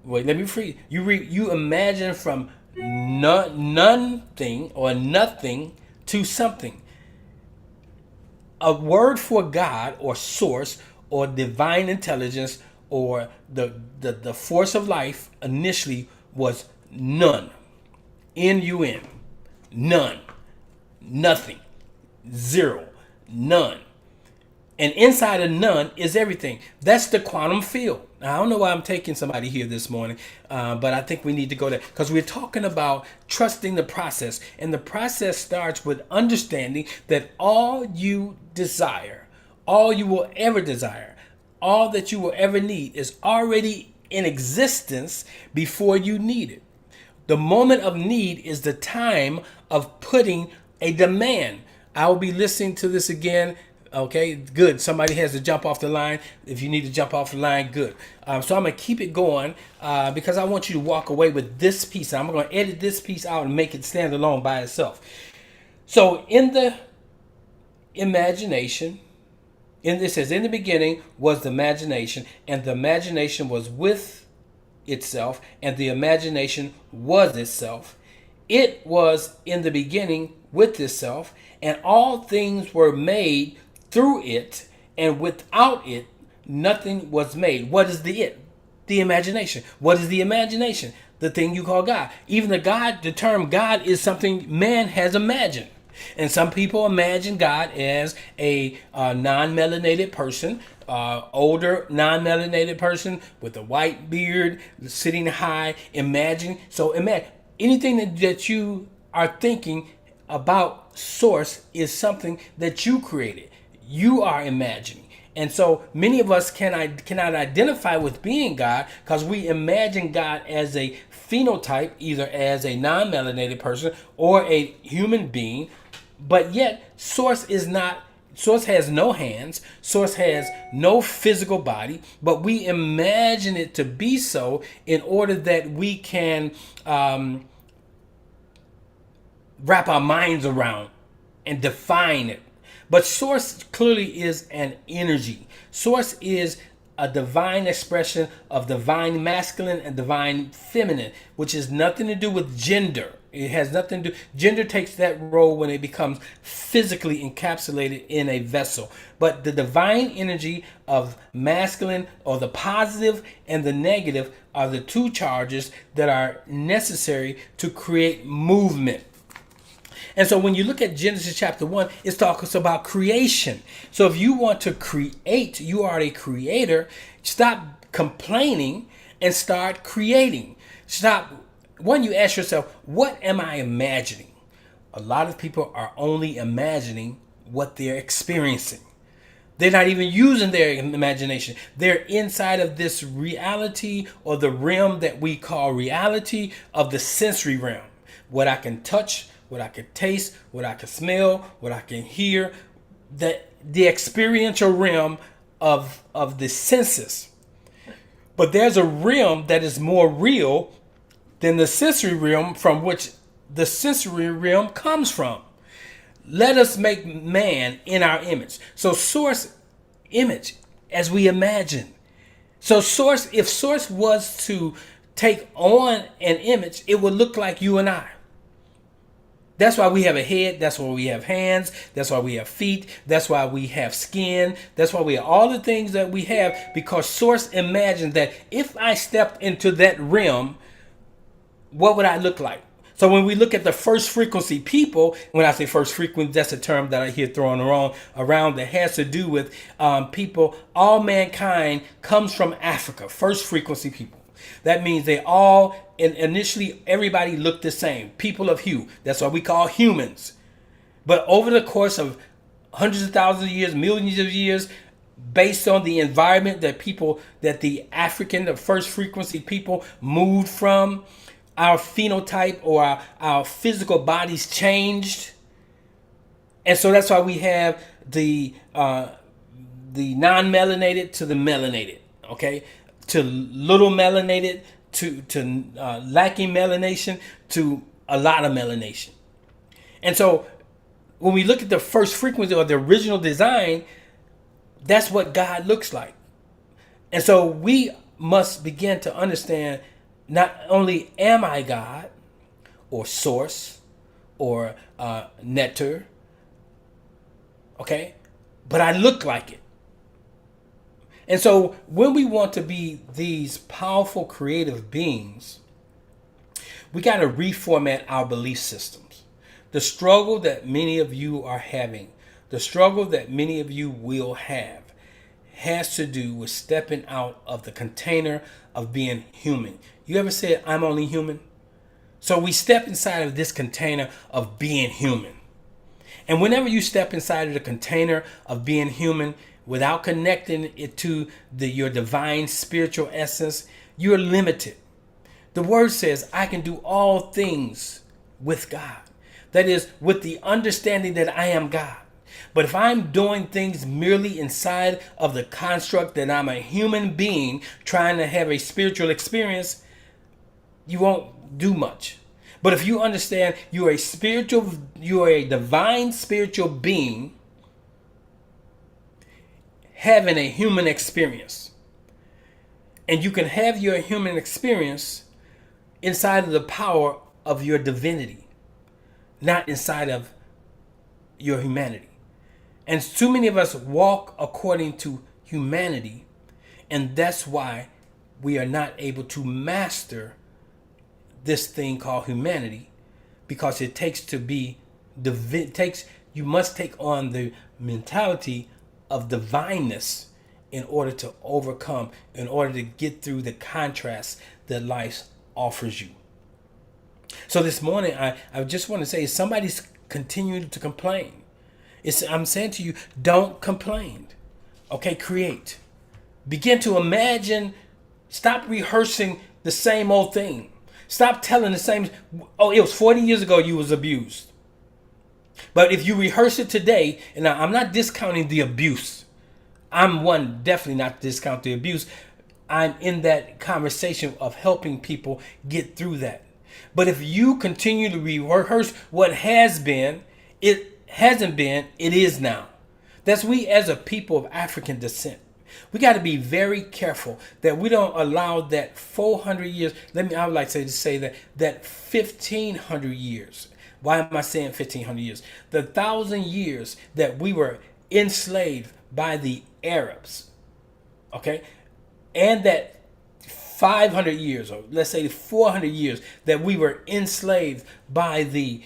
Wait, let me free. You imagine from nothing or nothing to something. A word for God or source or divine intelligence or the force of life initially was none. N-U-N. None. Nothing. Zero. None. And inside of none is everything. That's the quantum field. Now, I don't know why I'm taking somebody here this morning, but I think we need to go there because we're talking about trusting the process. And the process starts with understanding that all you desire, all you will ever desire, all that you will ever need is already in existence before you need it. The moment of need is the time of putting a demand. I will be listening to this again. Okay, good. Somebody has to jump off the line. If you need to jump off the line, good. So I'm going to keep it going because I want you to walk away with this piece. I'm going to edit this piece out and make it stand alone by itself. So in the imagination, it says, in the beginning was the imagination, and the imagination was with itself, and the imagination was itself. It was in the beginning with itself, and all things were made through it, and without it, nothing was made. What is the it? The imagination. What is the imagination? The thing you call God. Even the term God is something man has imagined. And some people imagine God as a non-melanated person, older non-melanated person with a white beard, sitting high, imagine anything that you are thinking about source is something that you created. You are imagining. And so many of us cannot identify with being God because we imagine God as a phenotype, either as a non-melanated person or a human being. But yet, Source has no hands. Source has no physical body, but we imagine it to be so in order that we can wrap our minds around and define it. But Source clearly is an energy. Source is a divine expression of divine masculine and divine feminine, which has nothing to do with gender. It has nothing to do. Gender takes that role when it becomes physically encapsulated in a vessel. But the divine energy of masculine, or the positive and the negative, are the two charges that are necessary to create movement. And so when you look at Genesis chapter 1, it talks about creation. So if you want to create, you are a creator. Stop complaining and start creating. You ask yourself, what am I imagining? A lot of people are only imagining what they're experiencing. They're not even using their imagination. They're inside of this reality, or the realm that we call reality, of the sensory realm. What I can touch, what I can taste, what I can smell, what I can hear, the experiential realm of the senses. But there's a realm that is more real than the sensory realm, from which the sensory realm comes from. Let us make man in our image. So source, image, as we imagine. So if source was to take on an image, it would look like you and I. That's why we have a head. That's why we have hands. That's why we have feet. That's why we have skin. That's why we have all the things that we have, because source imagined that if I stepped into that realm, what would I look like? So when we look at the first frequency people, when I say first frequency, that's a term that I hear thrown around that has to do with people. All mankind comes from Africa, first frequency people. That means they all, initially, everybody looked the same. People of hue. That's what we call humans. But over the course of hundreds of thousands of years, millions of years, based on the environment that the first frequency people moved from, our phenotype, or our physical bodies changed. And so that's why we have the non-melanated to the melanated, okay? To little melanated, to lacking melanation, to a lot of melanation. And so when we look at the first frequency, or the original design, that's what God looks like. And so we must begin to understand, not only am I God, or source, or nectar, okay, but I look like it. And so when we want to be these powerful creative beings, we got to reformat our belief systems. The struggle that many of you are having, the struggle that many of you will have, has to do with stepping out of the container of being human. You ever said, I'm only human? So we step inside of this container of being human. And whenever you step inside of the container of being human, without connecting it to your divine spiritual essence, you're limited. The word says, I can do all things with God. That is, with the understanding that I am God. But if I'm doing things merely inside of the construct that I'm a human being trying to have a spiritual experience, you won't do much. But if you understand you are a divine spiritual being having a human experience, and you can have your human experience inside of the power of your divinity, not inside of your humanity. And too many of us walk according to humanity, and that's why we are not able to master this thing called humanity, because it takes you must take on the mentality of divineness in order to overcome, in order to get through the contrast that life offers you. So this morning, I just want to say, somebody's continuing to complain. I'm saying to you, don't complain. Okay, create. Begin to imagine. Stop rehearsing the same old thing. Stop telling the same. Oh, it was 40 years ago you was abused. But if you rehearse it today, and now I'm not discounting the abuse. I'm definitely not discount the abuse. I'm in that conversation of helping people get through that. But if you continue to rehearse what has been, it hasn't been, it is now. That's we as a people of African descent. We got to be very careful that we don't allow that 400 years. I would like to say that 1500 years. Why am I saying 1500 years? The 1,000 years that we were enslaved by the Arabs, okay, and that 500 years, or let's say 400 years, that we were enslaved by the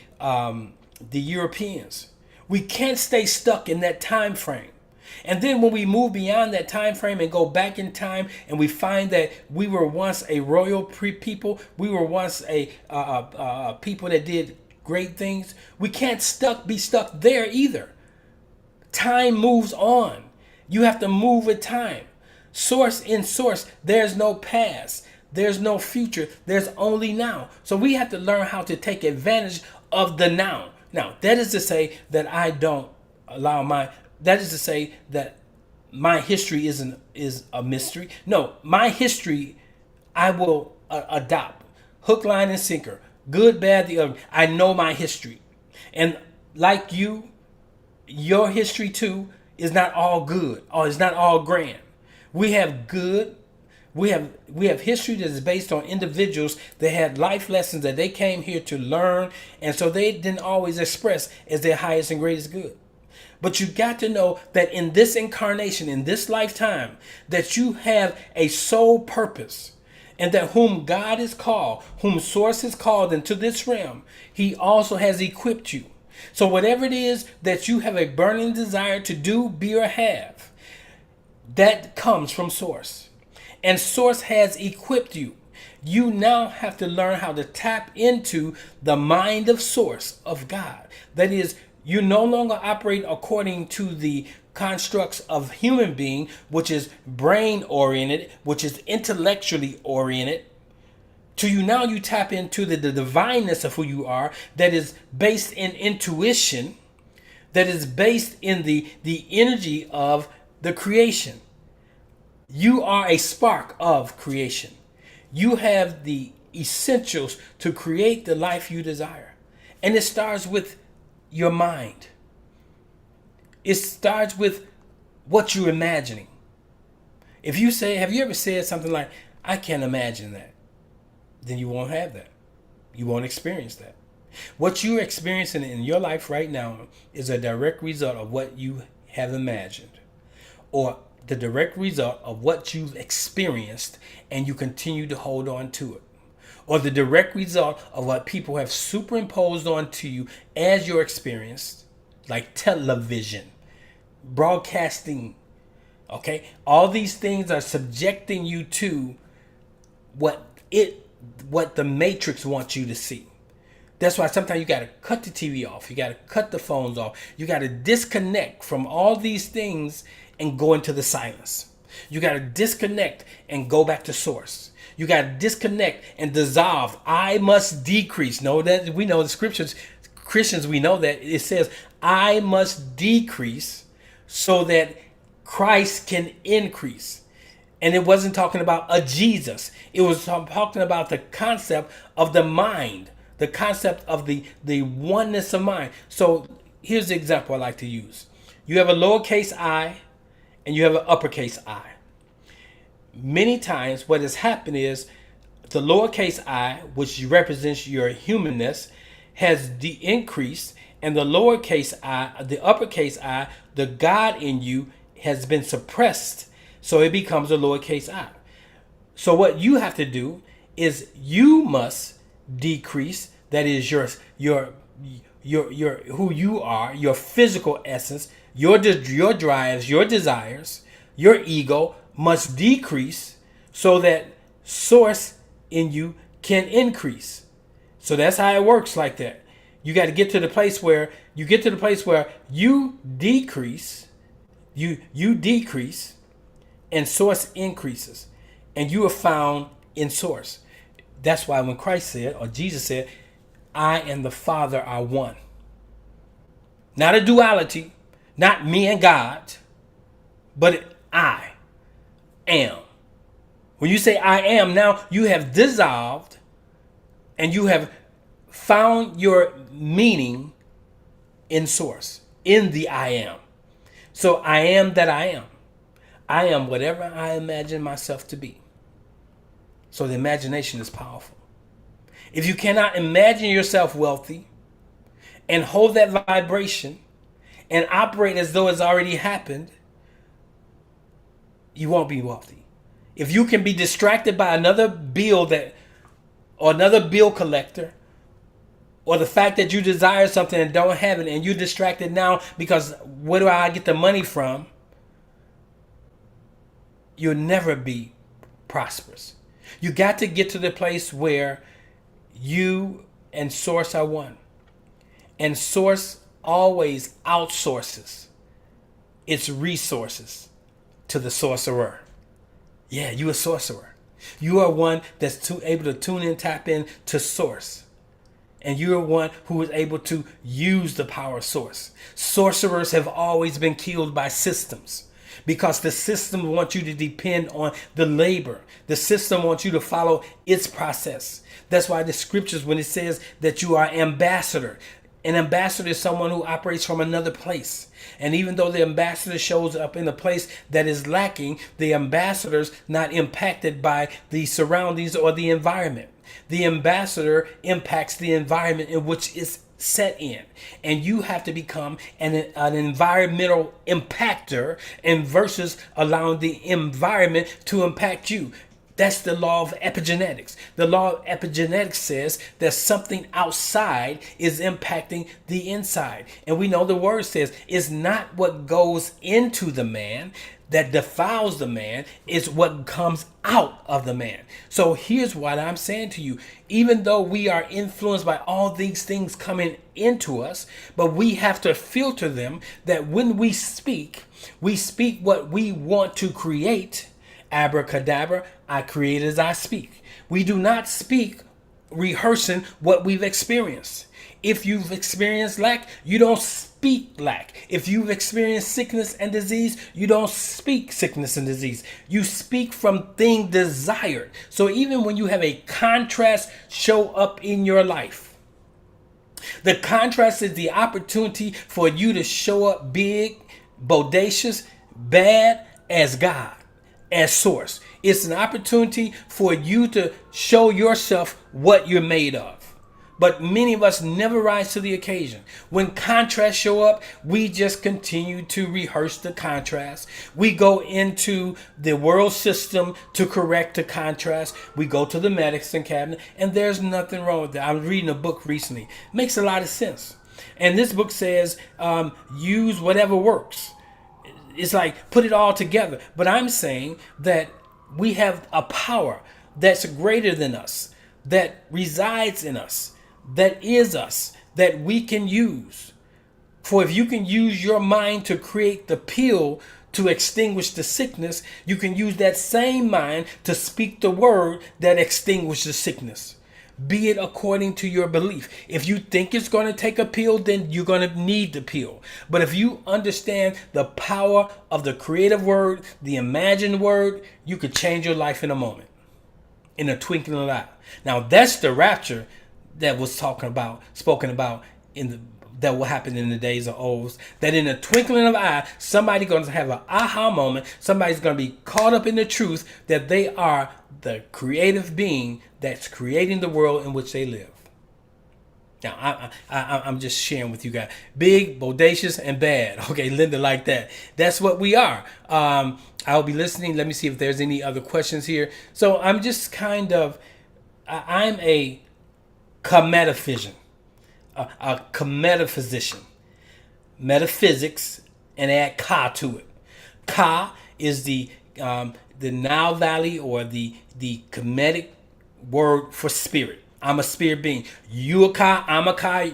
Europeans. We can't stay stuck in that time frame. And then when we move beyond that time frame and go back in time, and we find that we were once a royal people, we were once a people that did great things, we can't be stuck there either. Time moves on. You have to move with time. Source, there's no past, there's no future, there's only now. So we have to learn how to take advantage of the now. Now, that is to say that I don't allow that is to say that my history is a mystery. No, my history I will adopt. Hook, line, and sinker. Good, bad, the other. I know my history. And like you, your history too is not all good, or it's not all grand. We have history that is based on individuals that had life lessons that they came here to learn, and so they didn't always express as their highest and greatest good. But you got to know that in this incarnation, in this lifetime, that you have a sole purpose, and that whom God has called, whom Source has called into this realm, he also has equipped you. So whatever it is that you have a burning desire to do, be, or have, that comes from Source. And Source has equipped you. You now have to learn how to tap into the mind of Source, of God. That is, you no longer operate according to the constructs of human being, which is brain oriented, which is intellectually oriented. To you now, you tap into the divineness of who you are, that is based in intuition, that is based in the energy of the creation. You are a spark of creation. You have the essentials to create the life you desire. And it starts with your mind. It starts with what you're imagining. If you say, have you ever said something like, I can't imagine that? Then you won't have that. You won't experience that. What you're experiencing in your life right now is a direct result of what you have imagined, or the direct result of what you've experienced and you continue to hold on to it, or the direct result of what people have superimposed onto you as your experience, like television, broadcasting. Okay, all these things are subjecting you to what the matrix wants you to see. That's why sometimes you got to cut the TV off, you got to cut the phones off, you got to disconnect from all these things and go into the silence. You got to disconnect and go back to Source. You got to disconnect and dissolve. I must decrease. Know that we know the scriptures, Christians, we know that it says, I must decrease so that Christ can increase. And it wasn't talking about a Jesus. It was talking about the concept of the mind, the concept of the oneness of mind. So here's the example I like to use. You have a lowercase I and you have an uppercase I. Many times what has happened is the lowercase I, which represents your humanness, has increased, and the lowercase I, the uppercase I, the God in you, has been suppressed. So it becomes a lowercase I. So what you have to do is you must decrease. That is your who you are, your physical essence, your drives, your desires, your ego must decrease so that Source in you can increase. So that's how it works like that. You got to get to the place where you decrease, you decrease, and Source increases, and you are found in Source. That's why when Christ said, or Jesus said, I and the Father are one. Not a duality, not me and God, but I am. When you say I am, now you have dissolved and you have found your meaning in Source, in the I am. So I am that I am. I am whatever I imagine myself to be. So the imagination is powerful. If you cannot imagine yourself wealthy and hold that vibration and operate as though it's already happened, you won't be wealthy. If you can be distracted by another bill or another bill collector, or the fact that you desire something and don't have it, and you're distracted now because where do I get the money from? You'll never be prosperous. You got to get to the place where you and Source are one. And Source always outsources its resources to the sorcerer. Yeah, you a sorcerer. You are one that's able to tune in, tap in to Source. And you're one who is able to use the power of Source. Sorcerers have always been killed by systems, because the system wants you to depend on the labor. The system wants you to follow its process. That's why the scriptures, when it says that you are ambassador, an ambassador is someone who operates from another place. And even though the ambassador shows up in a place that is lacking, the ambassador's not impacted by the surroundings or the environment. The ambassador impacts the environment in which it's set in, and you have to become an environmental impactor, and versus allowing the environment to impact you. That's the law of epigenetics. The law of epigenetics says that something outside is impacting the inside. And we know the word says it's not what goes into the man that defiles the man, is what comes out of the man. So here's what I'm saying to you. Even though we are influenced by all these things coming into us, but we have to filter them, that when we speak what we want to create. Abracadabra, I create as I speak. We do not speak rehearsing what we've experienced. If you've experienced lack, you don't speak lack. If you've experienced sickness and disease, you don't speak sickness and disease. You speak from thing desired. So even when you have a contrast show up in your life, the contrast is the opportunity for you to show up big, bodacious, bad as God, as Source. It's an opportunity for you to show yourself what you're made of. But many of us never rise to the occasion. When contrasts show up, we just continue to rehearse the contrast. We go into the world system to correct the contrast. We go to the medicine cabinet, and there's nothing wrong with that. I was reading a book recently. It makes a lot of sense. And this book says, use whatever works. It's like, put it all together. But I'm saying that we have a power that's greater than us, that resides in us, that is us, that we can use. For if you can use your mind to create the pill to extinguish the sickness, you can use that same mind to speak the word that extinguishes sickness. Be it according to your belief. If you think it's going to take a pill, then you're going to need the pill. But if you understand the power of the creative word, the imagined word, you could change your life in a moment, in a twinkling of an eye. Now that's the rapture that was spoken about that will happen in the days of old. That in a twinkling of an eye, somebody's going to have an aha moment. Somebody's going to be caught up in the truth that they are the creative being that's creating the world in which they live. Now, I'm just sharing with you guys. Big, bodacious, and bad. Okay, Linda, like that. That's what we are. I'll be listening. Let me see if there's any other questions here. So I'm just I'm a metaphysician. A metaphysician. Metaphysics, and add ka to it. Ka is the Nile Valley, or the Kemetic word for spirit. I'm a spirit being. You a Ka, I'm a Ka,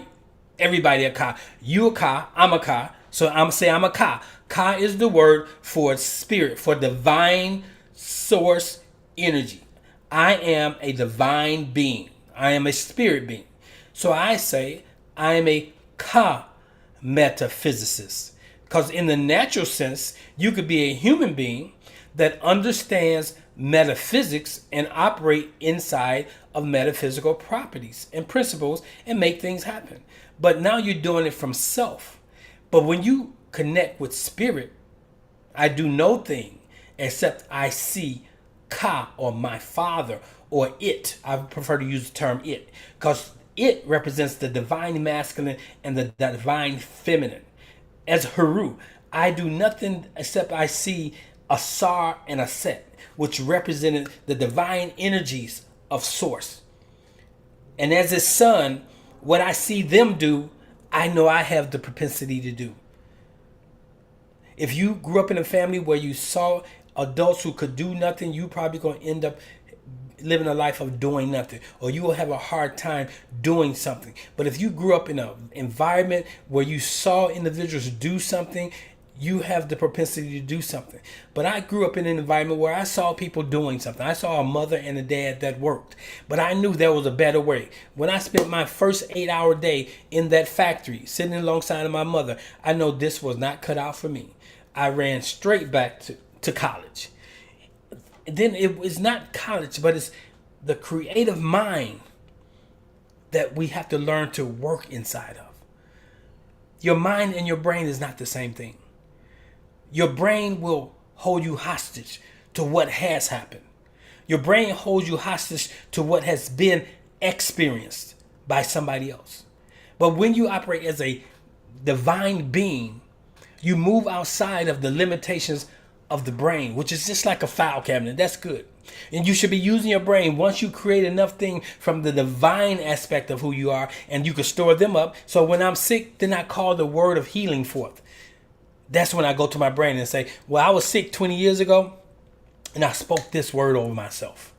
everybody a Ka. You a Ka, I'm a Ka. So I'm going to say I'm a Ka. Ka is the word for spirit, for divine source energy. I am a divine being. I am a spirit being. So I say I am a Ka metaphysicist. Because in the natural sense, you could be a human being that understands metaphysics and operate inside of metaphysical properties and principles and make things happen. But now you're doing it from self. But when you connect with spirit, I do no thing except I see Ka, or my father, or it. I prefer to use the term it, because it represents the divine masculine and the divine feminine. As Heru, I do nothing except I see a Sar and a Set, which represented the divine energies of Source. And as his son, what I see them do, I know I have the propensity to do. If you grew up in a family where you saw adults who could do nothing, you probably going to end up living a life of doing nothing, or you will have a hard time doing something. But if you grew up in an environment where you saw individuals do something, you have the propensity to do something. But I grew up in an environment where I saw people doing something. I saw a mother and a dad that worked, but I knew there was a better way. When I spent my first 8-hour day in that factory sitting alongside of my mother, I know this was not cut out for me. I ran straight back to college. Then it was not college, but it's the creative mind that we have to learn to work inside of. Your mind and your brain is not the same thing. Your brain will hold you hostage to what has happened. Your brain holds you hostage to what has been experienced by somebody else. But when you operate as a divine being, you move outside of the limitations of the brain, which is just like a file cabinet. That's good. And you should be using your brain once you create enough thing from the divine aspect of who you are, and you can store them up. So when I'm sick, then I call the word of healing forth. That's when I go to my brain and say, well, I was sick 20 years ago, and I spoke this word over myself.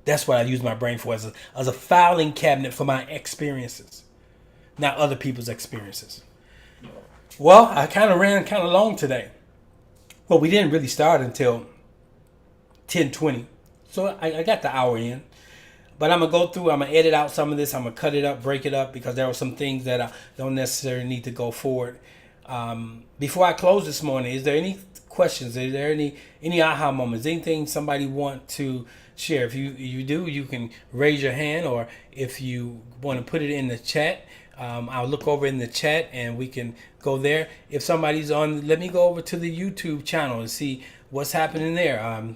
That's what I use my brain for, as a filing cabinet for my experiences, not other people's experiences. Well, I kind of ran kind of long today. Well, we didn't really start until 10:20. So I got the hour in. But I'm going to go through, I'm going to edit out some of this. I'm going to cut it up, break it up, because there were some things that I don't necessarily need to go forward. Before I close this morning, is there any questions? Is there any aha moments? Anything somebody want to share? If you do, you can raise your hand, or if you want to put it in the chat, I'll look over in the chat and we can go there. If somebody's on, let me go over to the YouTube channel and see what's happening there.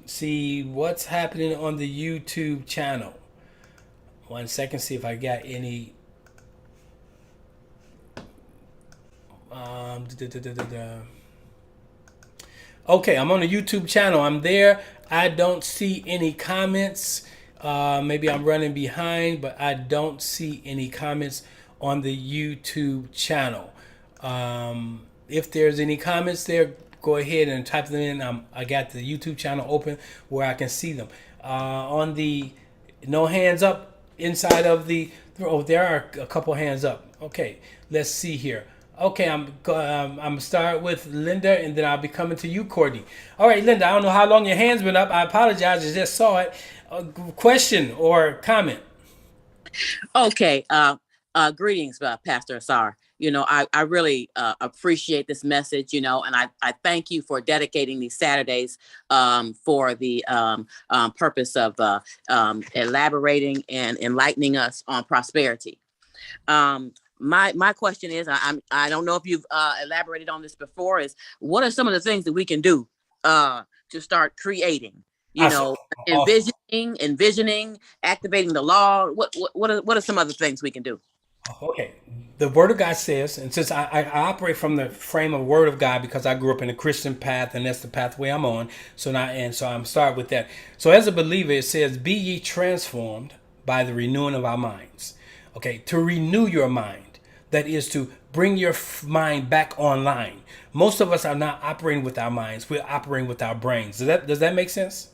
See what's happening on the YouTube channel. 1 second, see if I got any. Okay, I'm on the YouTube channel. I'm there. I don't see any comments. Maybe I'm running behind, but I don't see any comments on the YouTube channel. If there's any comments there, go ahead and type them in. I got the YouTube channel open where I can see them. On the no hands up inside of the, oh, there are a couple hands up. Okay, let's see here. Okay, I'm gonna start with Linda, and then I'll be coming to you, Courtney. All right, Linda, I don't know how long your hand's been up. I apologize, I just saw it. Question or comment? Okay, greetings, Pastor Asar. I really appreciate this message, and I thank you for dedicating these Saturdays for the purpose of elaborating and enlightening us on prosperity. My question is, I don't know if you've elaborated on this before, is what are some of the things that we can do to start creating? Awesome. Envisioning, activating the law. What are some other things we can do? Okay. The Word of God says, and since I operate from the frame of Word of God because I grew up in a Christian path, and that's the pathway I'm on. So I'm starting with that. So as a believer, it says, "Be ye transformed by the renewing of our minds." Okay, to renew your mind. That is to bring your mind back online. Most of us are not operating with our minds. We're operating with our brains. Does that make sense?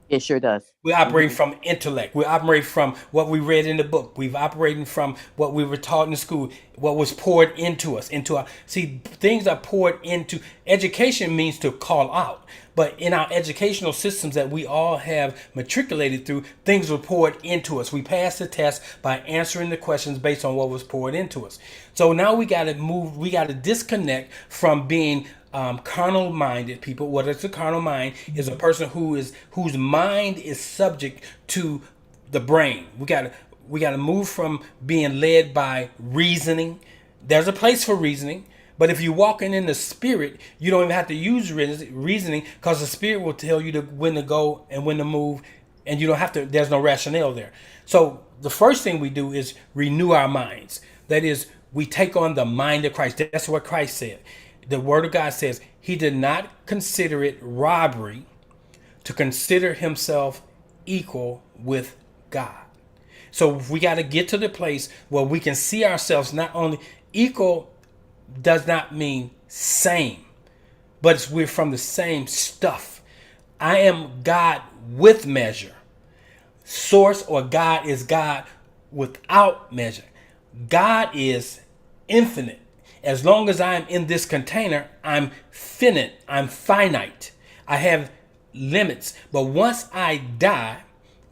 It sure does. We're operating from intellect. We're operating from what we read in the book. We're operating from what we were taught in school, what was poured into us, see, things are poured into. Education means to call out. But in our educational systems that we all have matriculated through, things were poured into us. We passed the test by answering the questions based on what was poured into us. So now we got to disconnect from being carnal minded people. What is a carnal mind? Is a person whose mind is subject to the brain. We got to move from being led by reasoning. There's a place for reasoning, But if you're walking in the spirit, you don't even have to use reasoning, because the spirit will tell you when to go and when to move, and you don't have to. There's no rationale there. So the first thing we do is renew our minds. That is, we take on the mind of Christ. That's what Christ said. The Word of God says He did not consider it robbery to consider Himself equal with God. So we got to get to the place where we can see ourselves not only equal. Does not mean same, but we're from the same stuff. I am God with measure. Source, or God is God without measure. God is infinite. As long as I'm in this container, I'm finite. I'm finite. I have limits. But once I die,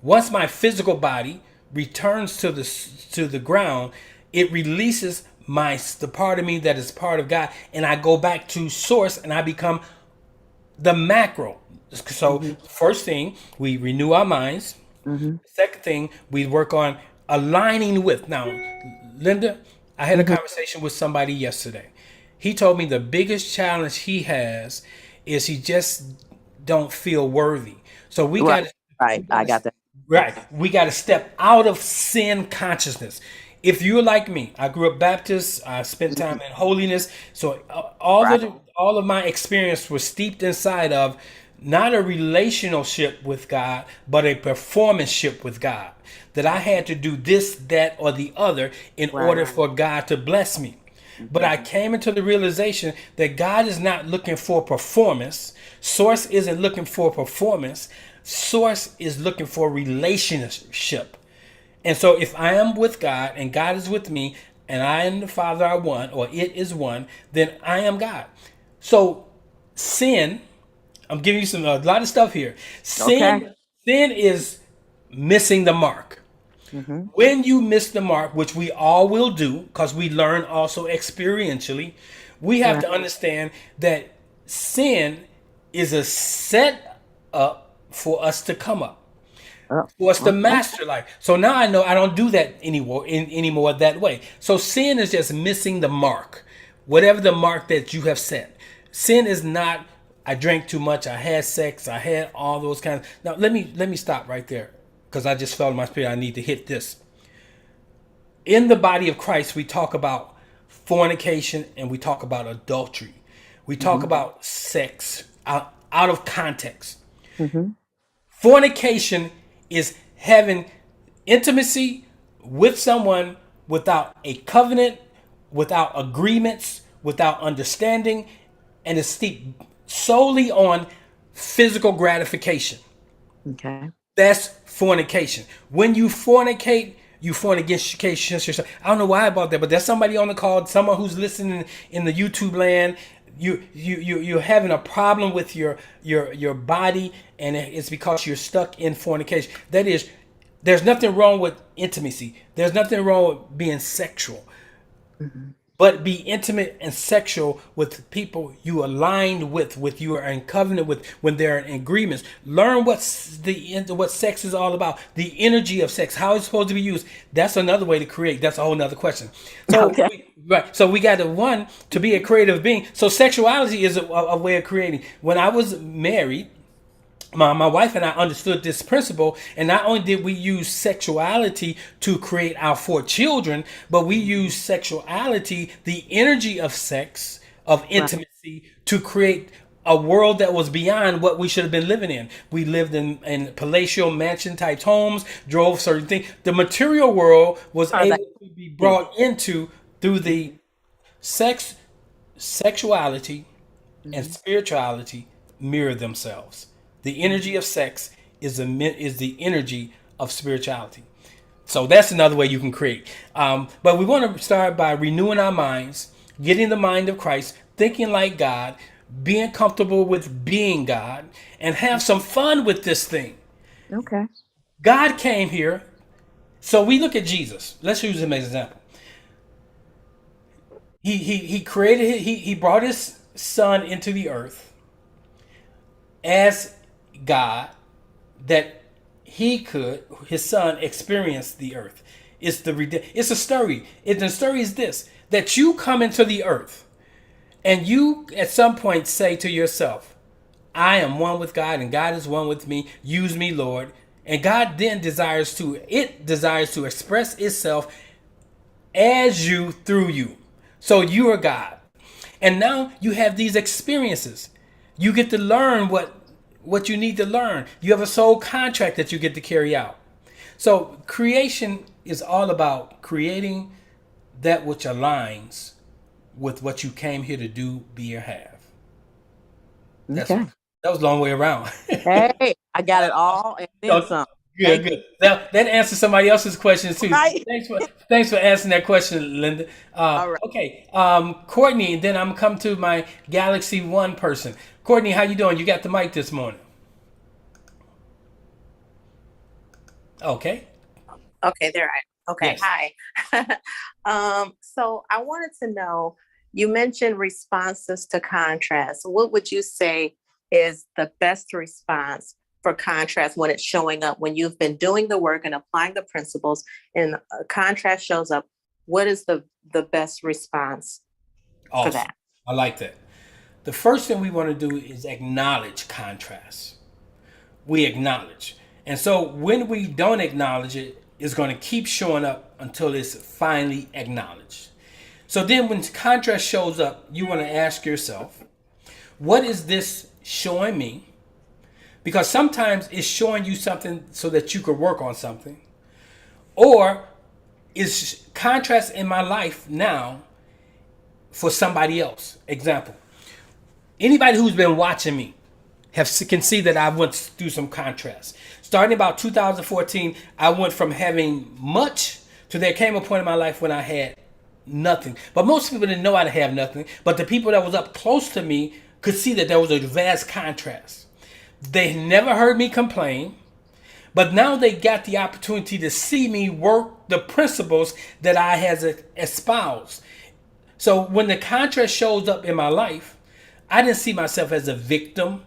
once my physical body returns to the ground, it releases the part of me that is part of God, and I go back to source, and I become the macro. So first thing, we renew our minds. Mm-hmm. Second thing, we work on aligning with. Now, Linda, I had a Mm-hmm. conversation with somebody yesterday. He told me the biggest challenge he has is he just don't feel worthy. So Right. Right. I got that. we got to step out of sin consciousness. If you're like me, I grew up Baptist. I spent Mhm. time in holiness. So Right. all of my experience was steeped inside of not a relationship with God, but a performanceship with God. That I had to do this, that, or the other in Right. order for God to bless me. But Mm-hmm. I came into the realization that God is not looking for performance. Source isn't looking for performance. Source is looking for relationship. And so if I am with God and God is with me and I and the Father are one, or it is one, then I am God. So sin, I'm giving you a lot of stuff here. Okay. Sin is missing the mark. Mm-hmm. When you miss the mark, which we all will do, because we learn also experientially, we have Right. to understand that sin is a set up for us to come up, Oh, for us to okay. master life. So now I know I don't do that anymore that way. So sin is just missing the mark, whatever the mark that you have set. Sin is not I drank too much, I had sex, I had all those kinds. Now let me stop right there, because I just felt in my spirit I need to hit this. In the body of Christ, we talk about fornication and we talk about adultery. We talk Mm-hmm. about sex out of context. Mm-hmm. Fornication is having intimacy with someone without a covenant, without agreements, without understanding, and it's steeped solely on physical gratification. Okay. That's fornication. When you fornicate yourself. I don't know why about that, but there's somebody on the call, someone who's listening in the YouTube land. You're having a problem with your body, and it's because you're stuck in fornication. That is, there's nothing wrong with intimacy. There's nothing wrong with being sexual, Mm-hmm. but be intimate and sexual with people you aligned with you are in covenant with, when they're in agreements. Learn what sex is all about, the energy of sex, how it's supposed to be used. That's another way to create. That's a whole nother question. Okay. So we got to be a creative being. So sexuality is a way of creating. When I was married, my wife and I understood this principle, and not only did we use sexuality to create our four children, but we used sexuality, the energy of sex, of Right. intimacy, to create a world that was beyond what we should have been living in. We lived in palatial mansion type homes, drove certain things. The material world was Part of that. able to be brought into through the sex, sexuality, and Mm-hmm. spirituality mirror themselves. The energy of sex is the energy of spirituality. So that's another way you can create. But we want to start by renewing our minds, getting the mind of Christ, thinking like God, being comfortable with being God, and have some fun with this thing. Okay. God came here. So we look at Jesus. Let's use him as an example. He created, he brought his son into the earth as God, that his son experience the earth. It's a story. The story is this, that you come into the earth. And you at some point say to yourself, I am one with God and God is one with me. Use me, Lord. And God then desires to express itself as you through you. So you are God. And now you have these experiences. You get to learn what you need to learn. You have a soul contract that you get to carry out. So creation is all about creating that which aligns with what you came here to do, be, or have. That's Okay. that was a long way around. Hey, I got it all and then No, some. good, Thank you. good. That answers somebody else's questions too. Right. Thanks for answering that question, Linda. All right. Okay, Courtney. And then I'm come to my Galaxy One person. Courtney, how you doing? You got the mic this morning. Okay. Okay, there I. Okay, Yes. hi. So I wanted to know, you mentioned responses to contrast. What would you say is the best response for contrast when it's showing up, when you've been doing the work and applying the principles and contrast shows up? What is the best response for Awesome. that? I like that. The first thing we want to do is acknowledge contrast. We acknowledge. And so when we don't acknowledge it, it's going to keep showing up until it's finally acknowledged. So then when contrast shows up, you want to ask yourself, what is this showing me? Because sometimes it's showing you something so that you could work on something. Or is contrast in my life now for somebody else? Example, anybody who's been watching me can see that I went through some contrast. Starting about 2014, I went from having much to there came a point in my life when I had nothing. But most people didn't know I have nothing. But the people that was up close to me could see that there was a vast contrast. They never heard me complain, but now they got the opportunity to see me work the principles that I has espoused. So when the contrast shows up in my life, I didn't see myself as a victim.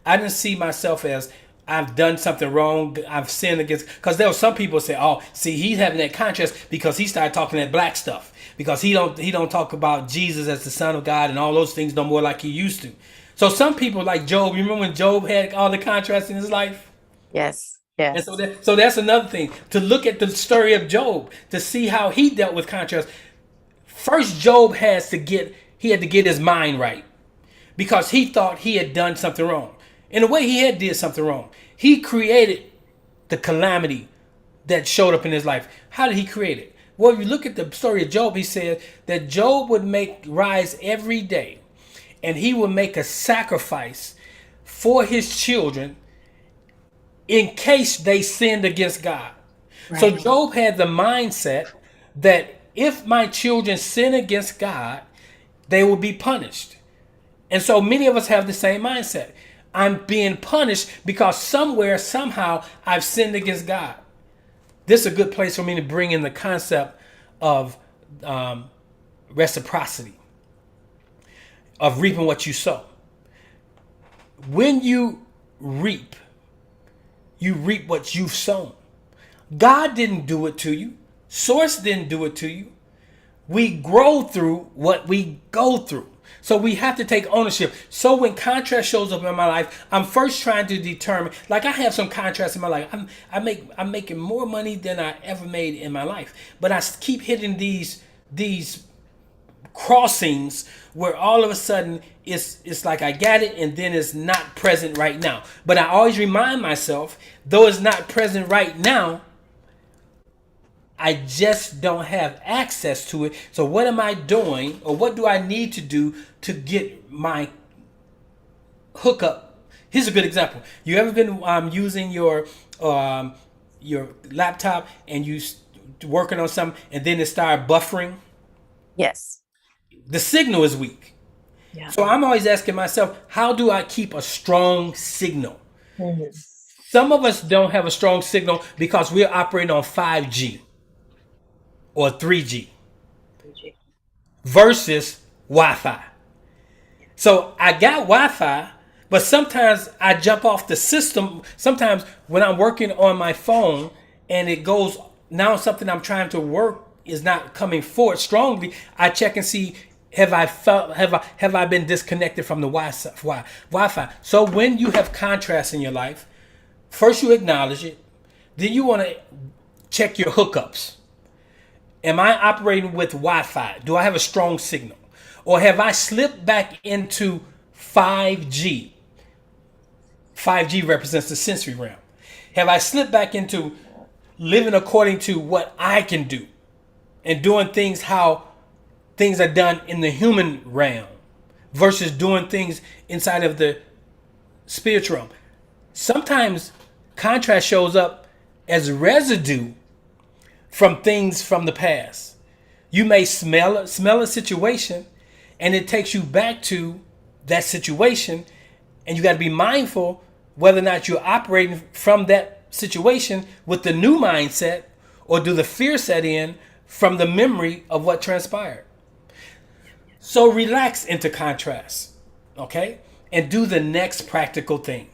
I didn't see myself as I've done something wrong. I've sinned against. Because there were some people say, "Oh, see, he's having that contrast because he started talking that black stuff. Because he don't talk about Jesus as the Son of God and all those things no more like he used to." So some people like Job. You remember when Job had all the contrast in his life? Yes, And so yes. that's another thing to look at the story of Job to see how he dealt with contrast. First, Job he had to get his mind right because he thought he had done something wrong. In a way, he had did something wrong. He created the calamity that showed up in his life. How did he create it? Well, if you look at the story of Job, he said that Job would rise every day and he would make a sacrifice for his children in case they sinned against God. So Right. Job had the mindset that if my children sin against God, they will be punished. And so many of us have the same mindset. I'm being punished because somewhere, somehow, I've sinned against God. This is a good place for me to bring in the concept of reciprocity, of reaping what you sow. When reap, you reap what you've sown. God didn't do it to you. Source didn't do it to you. We grow through what we go through. So we have to take ownership. So when contrast shows up in my life, I'm first trying to determine. Like I have some contrast in my life. I'm making more money than I ever made in my life, but I keep hitting these crossings where all of a sudden it's like I got it and then it's not present right now. But I always remind myself, though it's not present right now, I just don't have access to it. So what am I doing, or what do I need to do to get my hookup? Here's a good example. You ever been using your laptop and working on something and then it started buffering? Yes. The signal is weak. Yeah. So I'm always asking myself, how do I keep a strong signal? Mhm. Some of us don't have a strong signal because we're operating on 5G or 3G versus Wi-Fi. So I got Wi-Fi, but sometimes I jump off the system. Sometimes when I'm working on my phone and it goes now something I'm trying to work is not coming forward strongly, I check and see Have I been disconnected from the Wi-Fi? So when you have contrast in your life, first you acknowledge it, then you want to check your hookups. Am I operating with Wi-Fi? Do I have a strong signal? Or have I slipped back into 5G? 5G represents the sensory realm. Have I slipped back into living according to what I can do and doing things how things are done in the human realm versus doing things inside of the spiritual realm? Sometimes contrast shows up as residue from things from the past. You may smell a situation and it takes you back to that situation, and you got to be mindful whether or not you're operating from that situation with the new mindset, or do the fear set in from the memory of what transpired. So relax into contrast, okay? And do the next practical thing.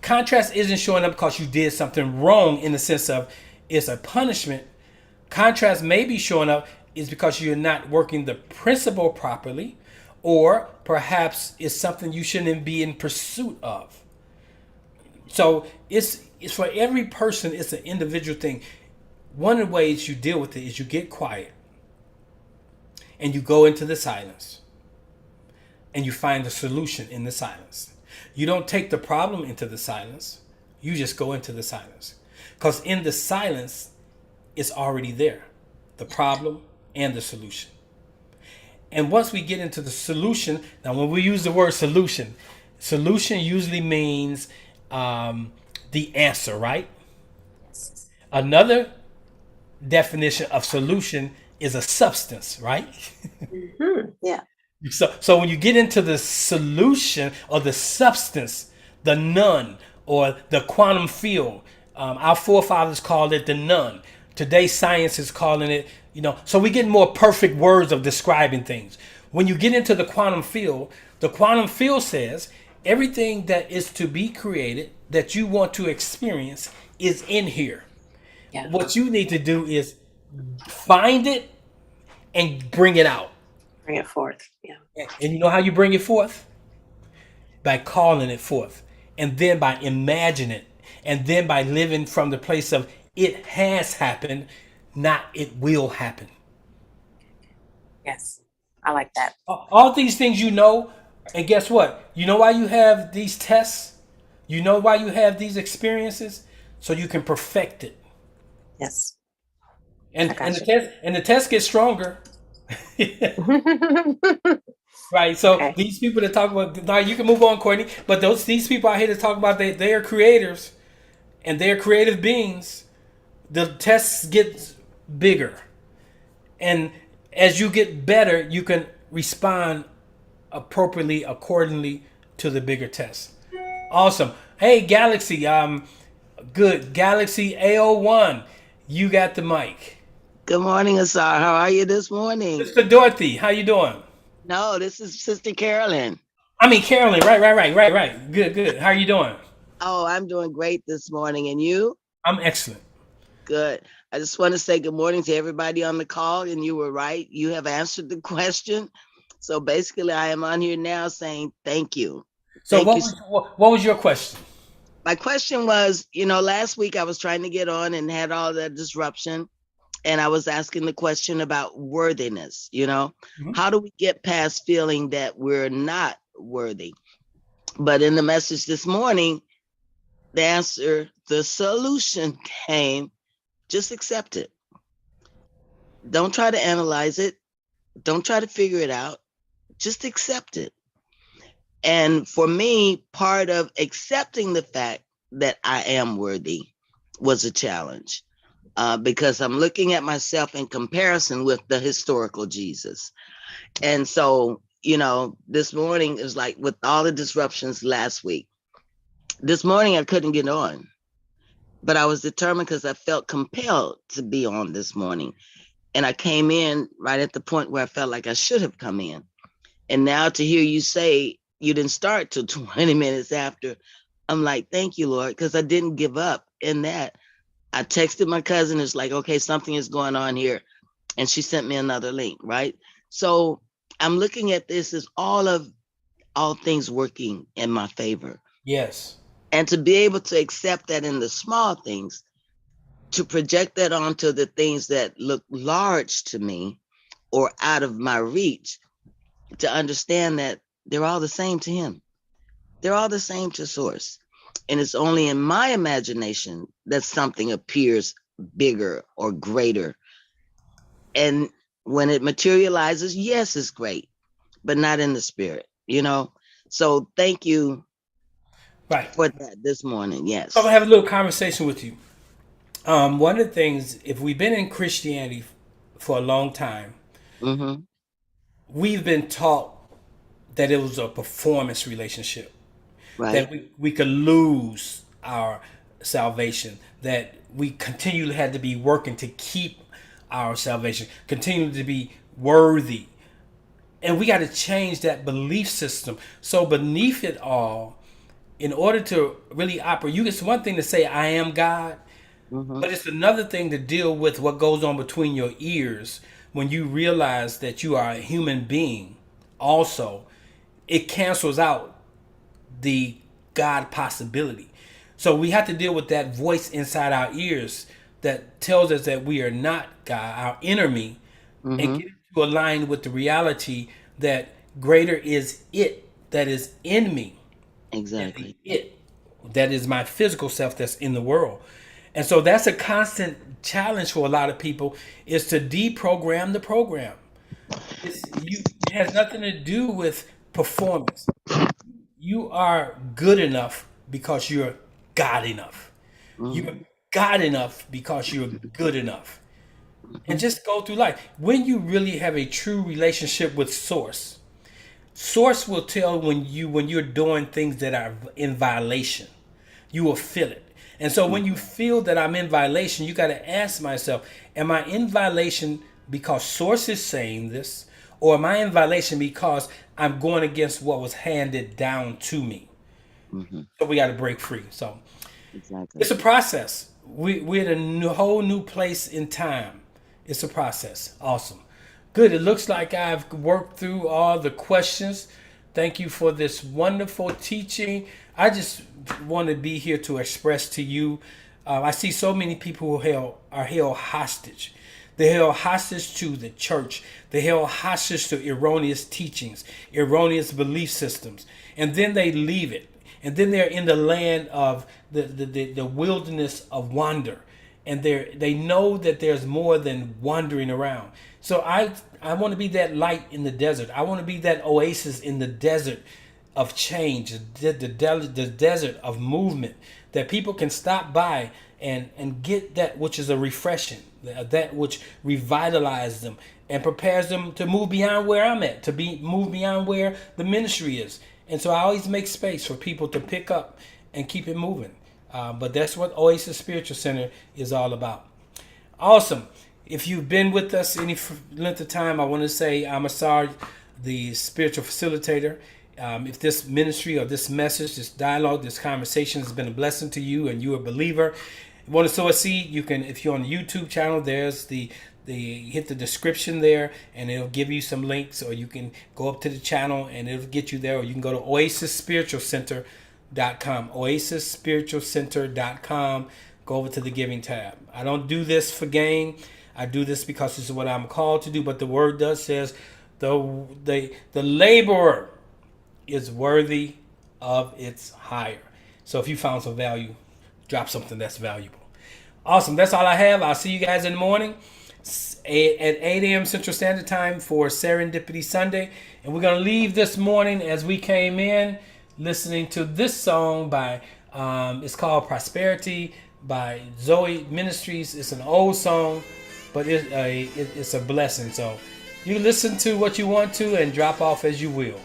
Contrast isn't showing up because you did something wrong in the sense of it's a punishment. Contrast may be showing up is because you're not working the principle properly, or perhaps it's something you shouldn't be in pursuit of. So it's for every person, it's an individual thing. One of the ways you deal with it is you get quiet and you go into the silence and you find the solution in the silence. You don't take the problem into the silence. You just go into the silence. Because in the silence, it's already there. The problem and the solution. And once we get into the solution, now when we use the word solution usually means the answer, right? Another definition of solution is a substance, right? Yeah. So when you get into the solution or the substance, the none or the quantum field, our forefathers called it the none. Today science is calling it, so we get more perfect words of describing things. When you get into the quantum field says everything that is to be created that you want to experience is in here. Yeah. What you need to do is find it and bring it out. Bring it forth. Yeah. And you know how you bring it forth? By calling it forth. And then by imagining it. And then by living from the place of it has happened, not it will happen. Yes. I like that. All these things and guess what? You know why you have these tests? You know why you have these experiences? So you can perfect it. Yes. And the test gets stronger. Right. So Okay. these people that talk about, now you can move on, Courtney, but these people out here that talk about they are creators and they're creative beings, the tests get bigger. And as you get better, you can respond appropriately accordingly to the bigger test. Awesome. Hey, Galaxy, good. Galaxy A01, you got the mic. Good morning, Asar. How are you this morning? Mr. Dorothy, how you doing? No, this is Sister Carolyn. I mean, Carolyn, right. Good. How are you doing? Oh, I'm doing great this morning. And you? I'm excellent. Good. I just want to say good morning to everybody on the call. And you were right. You have answered the question. So basically, I am on here now saying thank you. So what was your question? My question was, last week I was trying to get on and had all that disruption. And I was asking the question about worthiness, How do we get past feeling that we're not worthy? But in the message this morning, the solution came, just accept it. Don't try to analyze it. Don't try to figure it out. Just accept it. And for me, part of accepting the fact that I am worthy was a challenge. Because I'm looking at myself in comparison with the historical Jesus. And so, this morning is like with all the disruptions last week. This morning I couldn't get on, but I was determined because I felt compelled to be on this morning. And I came in right at the point where I felt like I should have come in. And now to hear you say you didn't start till 20 minutes after, I'm like, thank you, Lord, because I didn't give up in that. I texted my cousin, it's like, okay, something is going on here. And she sent me another link, right? So I'm looking at this as all things working in my favor. Yes. And to be able to accept that in the small things, to project that onto the things that look large to me or out of my reach, to understand that they're all the same to him. They're all the same to source. And it's only in my imagination that something appears bigger or greater. And when it materializes, yes, it's great, but not in the spirit, you know? So thank you Right. for that this morning. So I'm Yes. gonna have a little conversation with you. One of the things, if we've been in Christianity for a long time, Mm-hmm. we've been taught that it was a performance relationship, that Right. we could lose our salvation, that we continually had to be working to keep our salvation, continue to be worthy. And we got to change that belief system. So beneath it all, in order to really operate, it's one thing to say I am God, Mm-hmm. but it's another thing to deal with what goes on between your ears when you realize that you are a human being. Also, it cancels out the God possibility. So we have to deal with that voice inside our ears that tells us that we are not God, our enemy, and Mm-hmm. get to align with the reality that greater is it that is in me than the Exactly. it that is my physical self that's in the world. And so that's a constant challenge for a lot of people, is to deprogram the program. It has nothing to do with performance. You are good enough because you're God enough. You're Mm-hmm. God enough because you're good enough. And Mm-hmm. just go through life. When you really have a true relationship with Source, Source will tell when you're doing things that are in violation. You will feel it. And so when you feel that I'm in violation, you got to ask myself, am I in violation because Source is saying this? Or am I in violation because I'm going against what was handed down to me? Mm-hmm. So we got to break free. So Exactly. it's a process. We're in whole new place in time. It's a process. Awesome. Good. It looks like I've worked through all the questions. Thank you for this wonderful teaching. I just want to be here to express to you. I see so many people who are held hostage. They're held hostage to the church. They're held hostage to erroneous teachings, erroneous belief systems, and then they leave it. And then they're in the land of the wilderness of wonder, and they know that there's more than wandering around. So I want to be that light in the desert. I want to be that oasis in the desert of change, the desert of movement, that people can stop by and get that which is a refreshing, that which revitalizes them and prepares them to move beyond where I'm at, to be move beyond where the ministry is. And so I always make space for people to pick up and keep it moving. But that's what Oasis Spiritual Center is all about. Awesome. If you've been with us any length of time, I want to say I'm Asar, the spiritual facilitator. If this ministry or this message, this dialogue, this conversation has been a blessing to you and you're a believer, you want to sow a seed, you can, if you're on the YouTube channel, there's the hit the description there and it'll give you some links, or you can go up to the channel and it'll get you there, or you can go to oasisspiritualcenter.com, oasisspiritualcenter.com. Go over to the giving tab. I don't do this for gain. I do this because this is what I'm called to do. But the word does says the laborer is worthy of its hire. So if you found some value, drop something that's valuable. Awesome. That's all I have. I'll see you guys in the morning at 8 a.m. Central Standard Time for Serendipity Sunday. And we're going to leave this morning as we came in listening to this song by, it's called Prosperity by Zoe Ministries. It's an old song, but it's a blessing. So you listen to what you want to and drop off as you will.